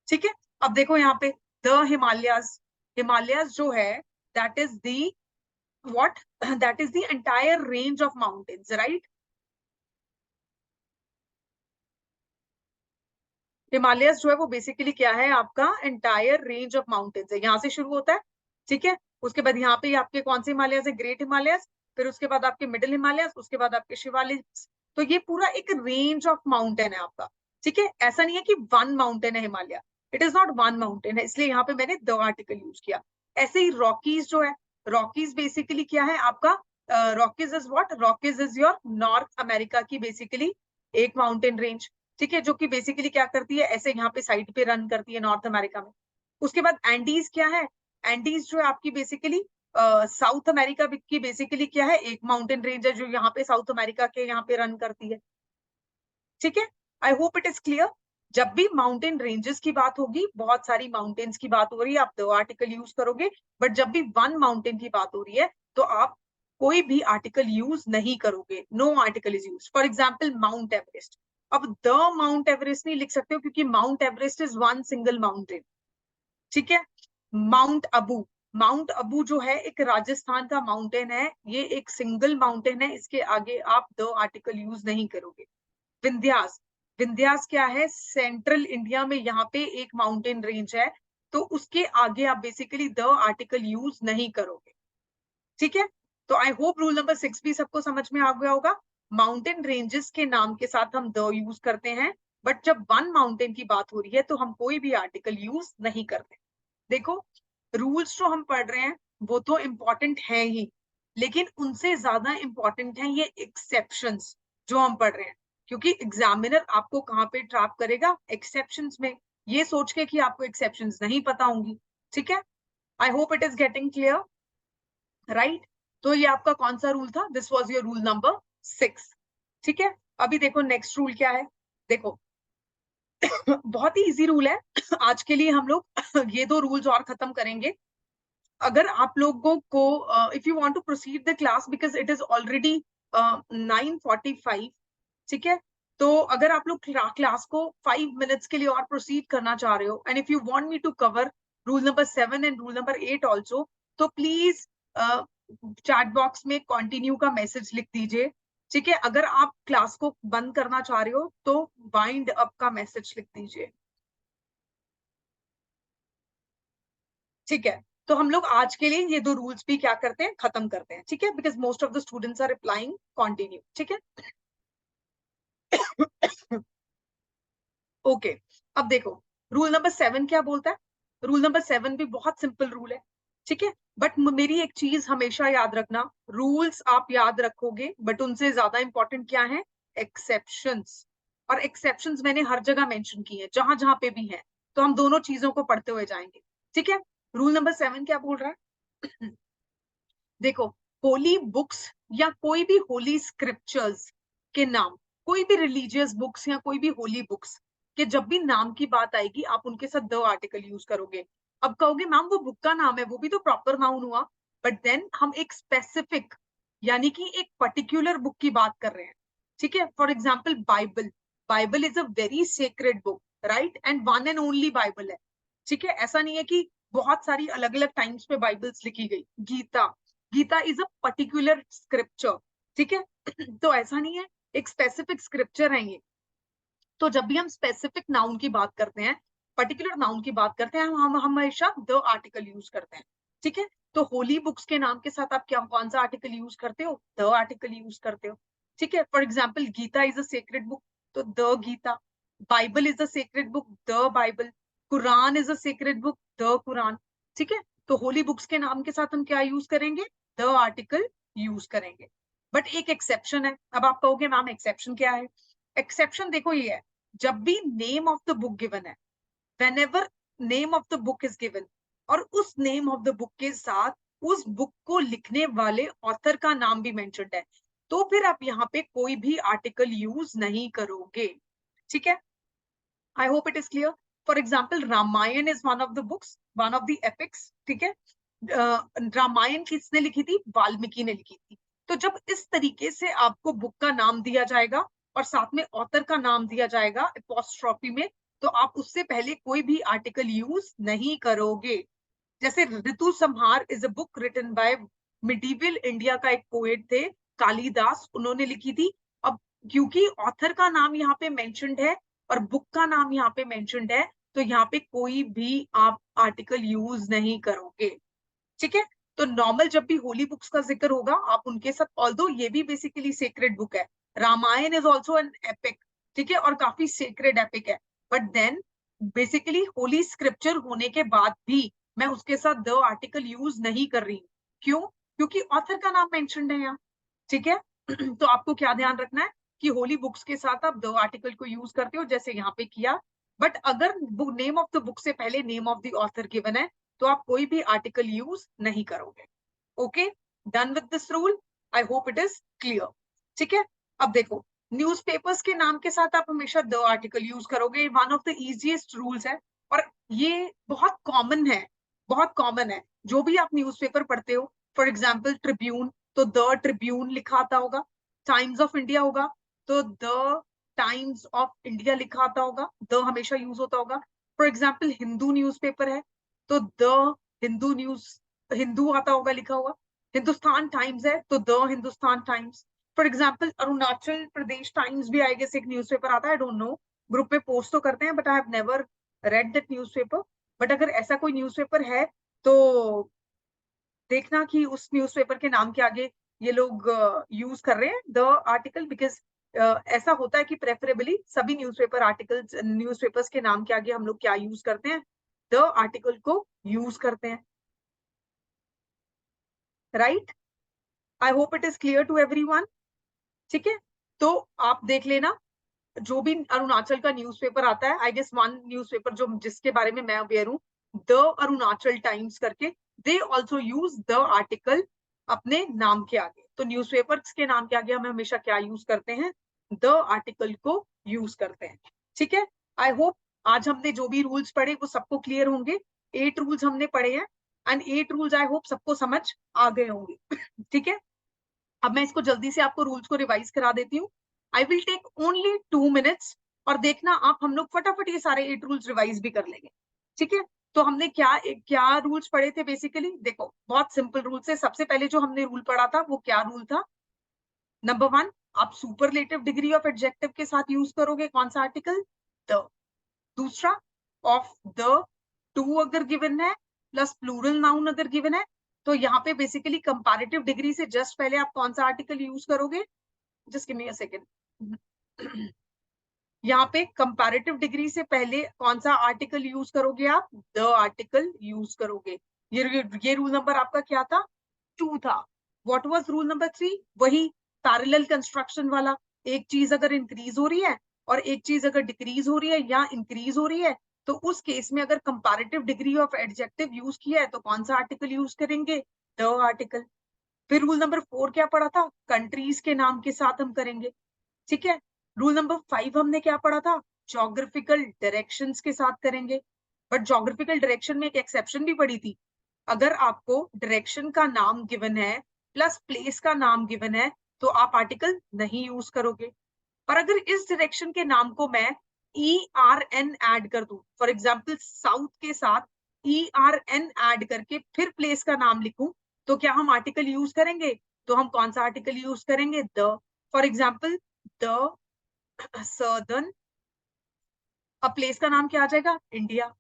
ठीक है, अब देखो यहाँ पे द हिमालयाज, हिमालयाज जो है that is the what, that is the entire range of mountains, right. Himalayas जो है वो बेसिकली क्या है, आपका एंटायर रेंज ऑफ माउंटेन्स है, यहाँ से शुरू होता है। ठीक है, उसके बाद यहाँ पे आपके कौन से हिमालयस है, ग्रेट हिमालयस, फिर उसके बाद आपके मिडिल हिमालयस, उसके बाद आपके शिवालिक्स। तो ये पूरा एक रेंज ऑफ माउंटेन है आपका। ठीक है, ऐसा नहीं है कि वन माउंटेन है Himalaya, it is not one mountain है, इसलिए यहाँ पे मैंने द आर्टिकल यूज किया। ऐसे ही रॉकीज जो है, रॉकीज बेसिकली क्या है आपका, Rockies is what, Rockies is your north America की बेसिकली एक माउंटेन रेंज। ठीक है, जो कि बेसिकली क्या करती है, ऐसे यहाँ पे साइड पे रन करती है नॉर्थ अमेरिका में। उसके बाद एंडीज क्या है, एंडीज जो है आपकी बेसिकली साउथ अमेरिका की बेसिकली क्या है, एक माउंटेन रेंज है जो यहाँ पे साउथ अमेरिका के यहाँ पे रन करती है। ठीक है, I hope it is clear. जब भी माउंटेन रेंजेस की बात होगी, बहुत सारी माउंटेन्स की बात हो रही है, आप दो आर्टिकल यूज करोगे। बट जब भी वन माउंटेन की बात हो रही है तो आप कोई भी आर्टिकल यूज नहीं करोगे, no article is use. For example Mount Everest, अब द माउंट एवरेस्ट नहीं लिख सकते हो क्योंकि Mount Everest is one single mountain. ठीक है, माउंट अबू, माउंट अबू जो है एक राजस्थान का माउंटेन है, ये एक सिंगल माउंटेन है, इसके आगे आप द आर्टिकल यूज नहीं करोगे। विंध्यास, विंध्यास क्या है, सेंट्रल इंडिया में यहाँ पे एक माउंटेन रेंज है, तो उसके आगे आप बेसिकली द आर्टिकल यूज नहीं करोगे। ठीक है, तो आई होप रूल नंबर 6 भी सबको समझ में आ गया होगा। माउंटेन रेंजेस के नाम के साथ हम द यूज करते हैं, बट जब वन माउंटेन की बात हो रही है तो हम कोई भी आर्टिकल यूज नहीं करते। देखो, रूल्स जो हम पढ़ रहे हैं वो तो इंपॉर्टेंट है ही, लेकिन उनसे ज्यादा इंपॉर्टेंट है ये एक्सेप्शंस जो हम पढ़ रहे हैं, क्योंकि एग्जामिनर आपको कहाँ पे ट्रैप करेगा, एक्सेप्शंस में। ये सोच के कि आपको एक्सेप्शंस नहीं पता होंगी, ठीक है, I hope it is getting clear, right. तो ये आपका कौन सा रूल था? This was your rule number 6। ठीक है, अभी देखो नेक्स्ट रूल क्या है। देखो बहुत ही इजी रूल है आज के लिए हम लोग ये 2 रूल्स और खत्म करेंगे। अगर आप लोगों को if you want to proceed the class because it is already 9:45, ठीक है, तो अगर आप लोग क्लास को 5 मिनट्स के लिए और प्रोसीड करना चाह रहे हो and if you want me to cover rule number 7 and rule number 8 also, तो प्लीज चैट बॉक्स में कंटिन्यू का मैसेज लिख दीजिए। ठीक है, अगर आप क्लास को बंद करना चाह रहे हो तो वाइंड अप का मैसेज लिख दीजिए। ठीक है, तो हम लोग आज के लिए ये 2 रूल्स भी क्या करते हैं, खत्म करते हैं। ठीक है, because most of the students are replying continue. ठीक है ओके अब देखो रूल नंबर 7 क्या बोलता है। रूल नंबर 7 भी बहुत सिंपल रूल है। ठीक है, बट मेरी एक चीज हमेशा याद रखना, रूल्स आप याद रखोगे बट उनसे ज्यादा इंपॉर्टेंट क्या है, एक्सेप्शंस। और एक्सेप्शंस मैंने हर जगह मेंशन की है, जहां जहां पे भी है, तो हम दोनों चीजों को पढ़ते हुए जाएंगे। ठीक है, रूल नंबर 7 क्या बोल रहा है देखो, होली बुक्स या कोई भी होली स्क्रिप्चर्स के नाम, कोई भी रिलीजियस बुक्स या कोई भी होली बुक्स के जब भी नाम की बात आएगी आप उनके साथ द आर्टिकल यूज करोगे। अब कहोगे मैम वो बुक का नाम है, वो भी तो प्रॉपर नाउन हुआ, बट देन हम एक स्पेसिफिक यानी कि एक पर्टिकुलर बुक की बात कर रहे हैं। ठीक है, for example Bible, Bible is a very sacred book, right, and one and only Bible है। ठीक है, ऐसा नहीं है कि बहुत सारी अलग अलग टाइम्स पे बाइबल्स लिखी गई। Gita, Gita is a particular scripture. ठीक है तो ऐसा नहीं है, एक स्पेसिफिक स्क्रिप्चर है ये। तो जब भी हम स्पेसिफिक नाउन की बात करते हैं, पर्टिकुलर नाउन की बात करते हैं, हम हमेशा द आर्टिकल यूज करते हैं। ठीक है, तो होली बुक्स के नाम के साथ आप क्या कौन सा आर्टिकल यूज करते हो, द आर्टिकल यूज करते हो। ठीक है, for example Gita is a sacred book, तो the Gita. Bible is a sacred book, the Bible. Quran is a sacred book, the Quran. ठीक है, तो होली बुक्स के नाम के साथ हम क्या यूज करेंगे, द आर्टिकल यूज करेंगे। बट एक एक्सेप्शन है। अब आप कहोगे मैम एक्सेप्शन क्या है? एक्सेप्शन देखो ये है, जब भी name of the book given है, whenever name of the book is given और उस नेम ऑफ द बुक के साथ उस बुक को लिखने वाले ऑथर का नाम भी मेंशन्ड है, तो फिर आप यहाँ पे कोई भी आर्टिकल यूज नहीं करोगे। ठीक है, I hope it is clear. For example Ramayana is one of the books, one of the epics. ठीक है, रामायण किसने लिखी थी, वाल्मीकि ने लिखी थी। तो जब इस तरीके से आपको बुक का नाम दिया जाएगा और साथ में ऑथर का नाम दिया जाएगा एपोस्ट्रॉफी में, तो आप उससे पहले कोई भी आर्टिकल यूज नहीं करोगे। जैसे Ritu Samhara is a book written by medieval India का एक पोएट थे कालिदास, उन्होंने लिखी थी। अब क्योंकि ऑथर का नाम यहाँ पे मेंशन्ड है और बुक का नाम यहाँ पे मेंशन्ड है, तो यहाँ पे कोई भी आप आर्टिकल यूज नहीं करोगे। ठीक है, तो नॉर्मल जब भी होली बुक्स का जिक्र होगा आप उनके साथ, ऑल्दो ये भी बेसिकली सेक्रेड बुक है, Ramayana is also an epic. ठीक है, और काफी सेक्रेड एपिक है, but then basically holy scripture होने के बाद भी मैं उसके साथ द आर्टिकल यूज नहीं कर रही हूँ। क्यों? क्योंकि ऑथर का नाम मेंशन्ड है यहाँ। ठीक है तो आपको क्या ध्यान रखना है कि होली बुक्स के साथ आप द आर्टिकल को यूज करते हो जैसे यहाँ पे किया, बट अगर नेम ऑफ द बुक से पहले name of the author given है तो आप कोई भी आर्टिकल यूज नहीं करोगे। Okay, done with this rule, I hope it is clear. ठीक है, अब देखो न्यूज़पेपर्स के नाम के साथ आप हमेशा द आर्टिकल यूज करोगे, one of the easiest rules है और ये बहुत कॉमन है, बहुत कॉमन है। जो भी आप न्यूज़पेपर पढ़ते हो, फॉर एग्जाम्पल ट्रिब्यून, तो द ट्रिब्यून लिखा आता होगा। टाइम्स ऑफ इंडिया होगा तो द टाइम्स ऑफ इंडिया लिखा आता होगा, द हमेशा यूज होता होगा। फॉर एग्जाम्पल हिंदू न्यूज़पेपर है तो द हिंदू न्यूज, हिंदू आता होगा लिखा हुआ। हिंदुस्तान टाइम्स है तो the Hindustan times. For example Arunachal Pradesh times भी आई गेस एक न्यूज़पेपर आता है, आई डोंट नो, ग्रुप में पोस्ट तो करते हैं but I have never read that newspaper. But अगर ऐसा कोई न्यूज़पेपर है तो देखना कि उस न्यूज़पेपर के नाम के आगे ये लोग यूज कर रहे हैं द आर्टिकल, बिकॉज ऐसा होता है कि प्रेफरेबली सभी न्यूज़पेपर आर्टिकल्स, न्यूज़पेपर्स के नाम के आगे हम लोग क्या यूज करते हैं, द आर्टिकल को यूज करते हैं, right. I hope it is clear to everyone. ठीक है, तो आप देख लेना जो भी अरुणाचल का न्यूज़पेपर आता है, आई गेस वन न्यूज़पेपर जो जिसके बारे में मैं अवेयर हूँ, द अरुणाचल टाइम्स करके, they also use the article अपने नाम के आगे। तो न्यूज़पेपर्स के नाम के आगे हम हमेशा क्या यूज करते हैं, द आर्टिकल को यूज करते हैं। ठीक है, आई होप आज हमने जो भी रूल्स पढ़े वो सबको क्लियर होंगे। 8 रूल्स हमने पढ़े हैं एंड 8 रूल्स आई होप सबको समझ आ गए होंगे। ठीक है, अब मैं इसको जल्दी से आपको रूल्स को रिवाइज करा देती हूँ। I will take only 2 minutes और देखना आप हम लोग फटाफट ये सारे 8 रूल्स रिवाइज भी कर लेंगे। ठीक है, तो हमने क्या क्या रूल्स पढ़े थे बेसिकली, देखो बहुत सिंपल रूल्स है। सबसे पहले जो हमने रूल पढ़ा था वो क्या रूल था, नंबर 1, आप सुपरलेटिव डिग्री ऑफ एडजेक्टिव के साथ यूज करोगे कौन सा आर्टिकल, द। दूसरा, ऑफ द टू अगर गिवन है प्लस प्लूरल नाउन अगर गिवन है, तो यहाँ पे बेसिकली कंपैरेटिव डिग्री से जस्ट पहले आप कौन सा आर्टिकल यूज करोगे, just give me a second. यहाँ पे कंपैरेटिव डिग्री से पहले कौन सा आर्टिकल यूज करोगे आप, द आर्टिकल यूज करोगे। ये रूल नंबर आपका क्या था, 2 था। व्हाट वाज रूल नंबर 3, वही पैरेलल कंस्ट्रक्शन वाला। एक चीज अगर इंक्रीज हो रही है और एक चीज अगर डिक्रीज हो रही है या इंक्रीज हो रही है, तो उस केस में अगर comparative degree of adjective use किया है तो कौन सा आर्टिकल यूज करेंगे, द आर्टिकल। फिर रूल नंबर 4 क्या पढ़ा था, कंट्रीज के नाम के साथ हम करेंगे। ठीक है, रूल नंबर 5 हमने क्या पढ़ा था, जोग्राफिकल डायरेक्शंस के साथ करेंगे। बट जोग्राफिकल डायरेक्शन में एक एक्सेप्शन भी पड़ी थी, अगर आपको डायरेक्शन का नाम गिवन है प्लस प्लेस का नाम गिवन है तो आप आर्टिकल नहीं यूज करोगे। पर अगर इस डायरेक्शन के नाम को मैं ERN ऐड कर दूं, फॉर एग्जाम्पल साउथ के साथ ERN ऐड करके फिर प्लेस का नाम लिखूं, तो क्या हम आर्टिकल यूज करेंगे, तो हम कौन सा आर्टिकल यूज करेंगे, the. For example the southern, अब प्लेस का नाम क्या आ जाएगा, इंडिया।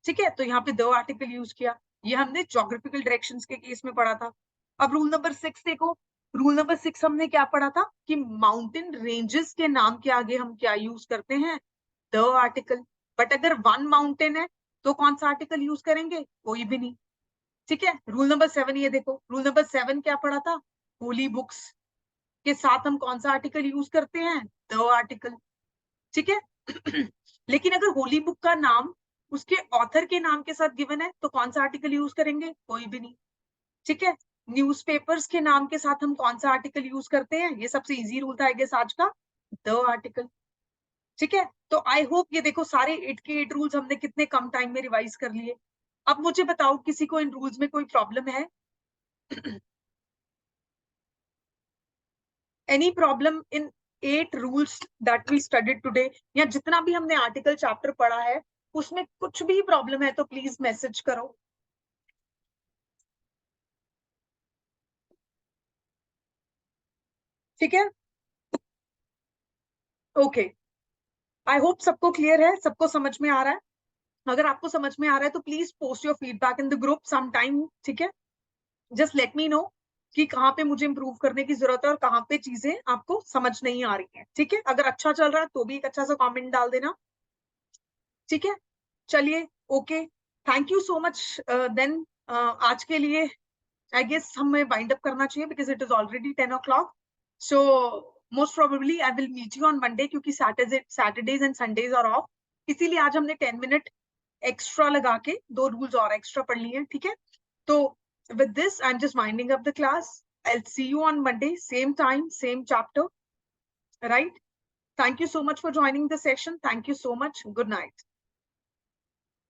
ठीक है, तो यहाँ पे द आर्टिकल यूज किया। ये हमने जोग्राफिकल डायरेक्शंस के केस में पढ़ा था। अब रूल नंबर 6 देखो, रूल नंबर 6 हमने क्या पढ़ा था कि माउंटेन रेंजेस के नाम के आगे हम क्या यूज करते हैं, द आर्टिकल। बट अगर वन माउंटेन है तो कौन सा आर्टिकल यूज करेंगे, कोई भी नहीं। ठीक है, रूल नंबर 7 ये देखो, रूल नंबर 7 क्या पढ़ा था, होली बुक्स के साथ हम कौन सा आर्टिकल यूज करते हैं, द आर्टिकल। ठीक है, लेकिन अगर होली बुक का नाम उसके ऑथर के नाम के साथ गिवन है तो कौन सा आर्टिकल यूज करेंगे, कोई भी नहीं। ठीक है, न्यूज़पेपर्स के नाम के साथ हम कौन सा आर्टिकल यूज करते हैं, ये सबसे इजी रूल था आई गेस आज का, द आर्टिकल। ठीक है, तो आई होप ये देखो सारे 8 के 8 रूल्स हमने कितने कम टाइम में रिवाइज कर लिए। अब मुझे बताओ किसी को इन रूल्स में कोई प्रॉब्लम है, any problem in 8 rules that we studied today, या जितना भी हमने आर्टिकल चैप्टर पढ़ा है उसमें कुछ भी प्रॉब्लम है तो प्लीज मैसेज करो। ठीक है, ओके, आई होप सबको क्लियर है, सबको समझ में आ रहा है। अगर आपको समझ में आ रहा है तो please post your feedback in the group some time. ठीक है, जस्ट लेट मी नो कि कहाँ पे मुझे इंप्रूव करने की जरूरत है और कहाँ पे चीजें आपको समझ नहीं आ रही हैं। ठीक है, अगर अच्छा चल रहा है तो भी एक अच्छा सा कमेंट डाल देना। ठीक है, चलिए, okay, thank you so much. Then आज के लिए आई गेस हमें वाइंड अप करना चाहिए because it is already 10 o'clock। So most probably I will meet you on Monday, क्योंकि Saturdays and Sundays are off, इसीलिए आज हमने 10 मिनट एक्स्ट्रा लगा के 2 रूल्स और एक्स्ट्रा पढ़ लिए हैं। ठीक है, तो with this I'm just winding up the class. I'll see you on Monday, same time, same chapter, right? Thank you so much for joining the session. Thank you so much. Good night.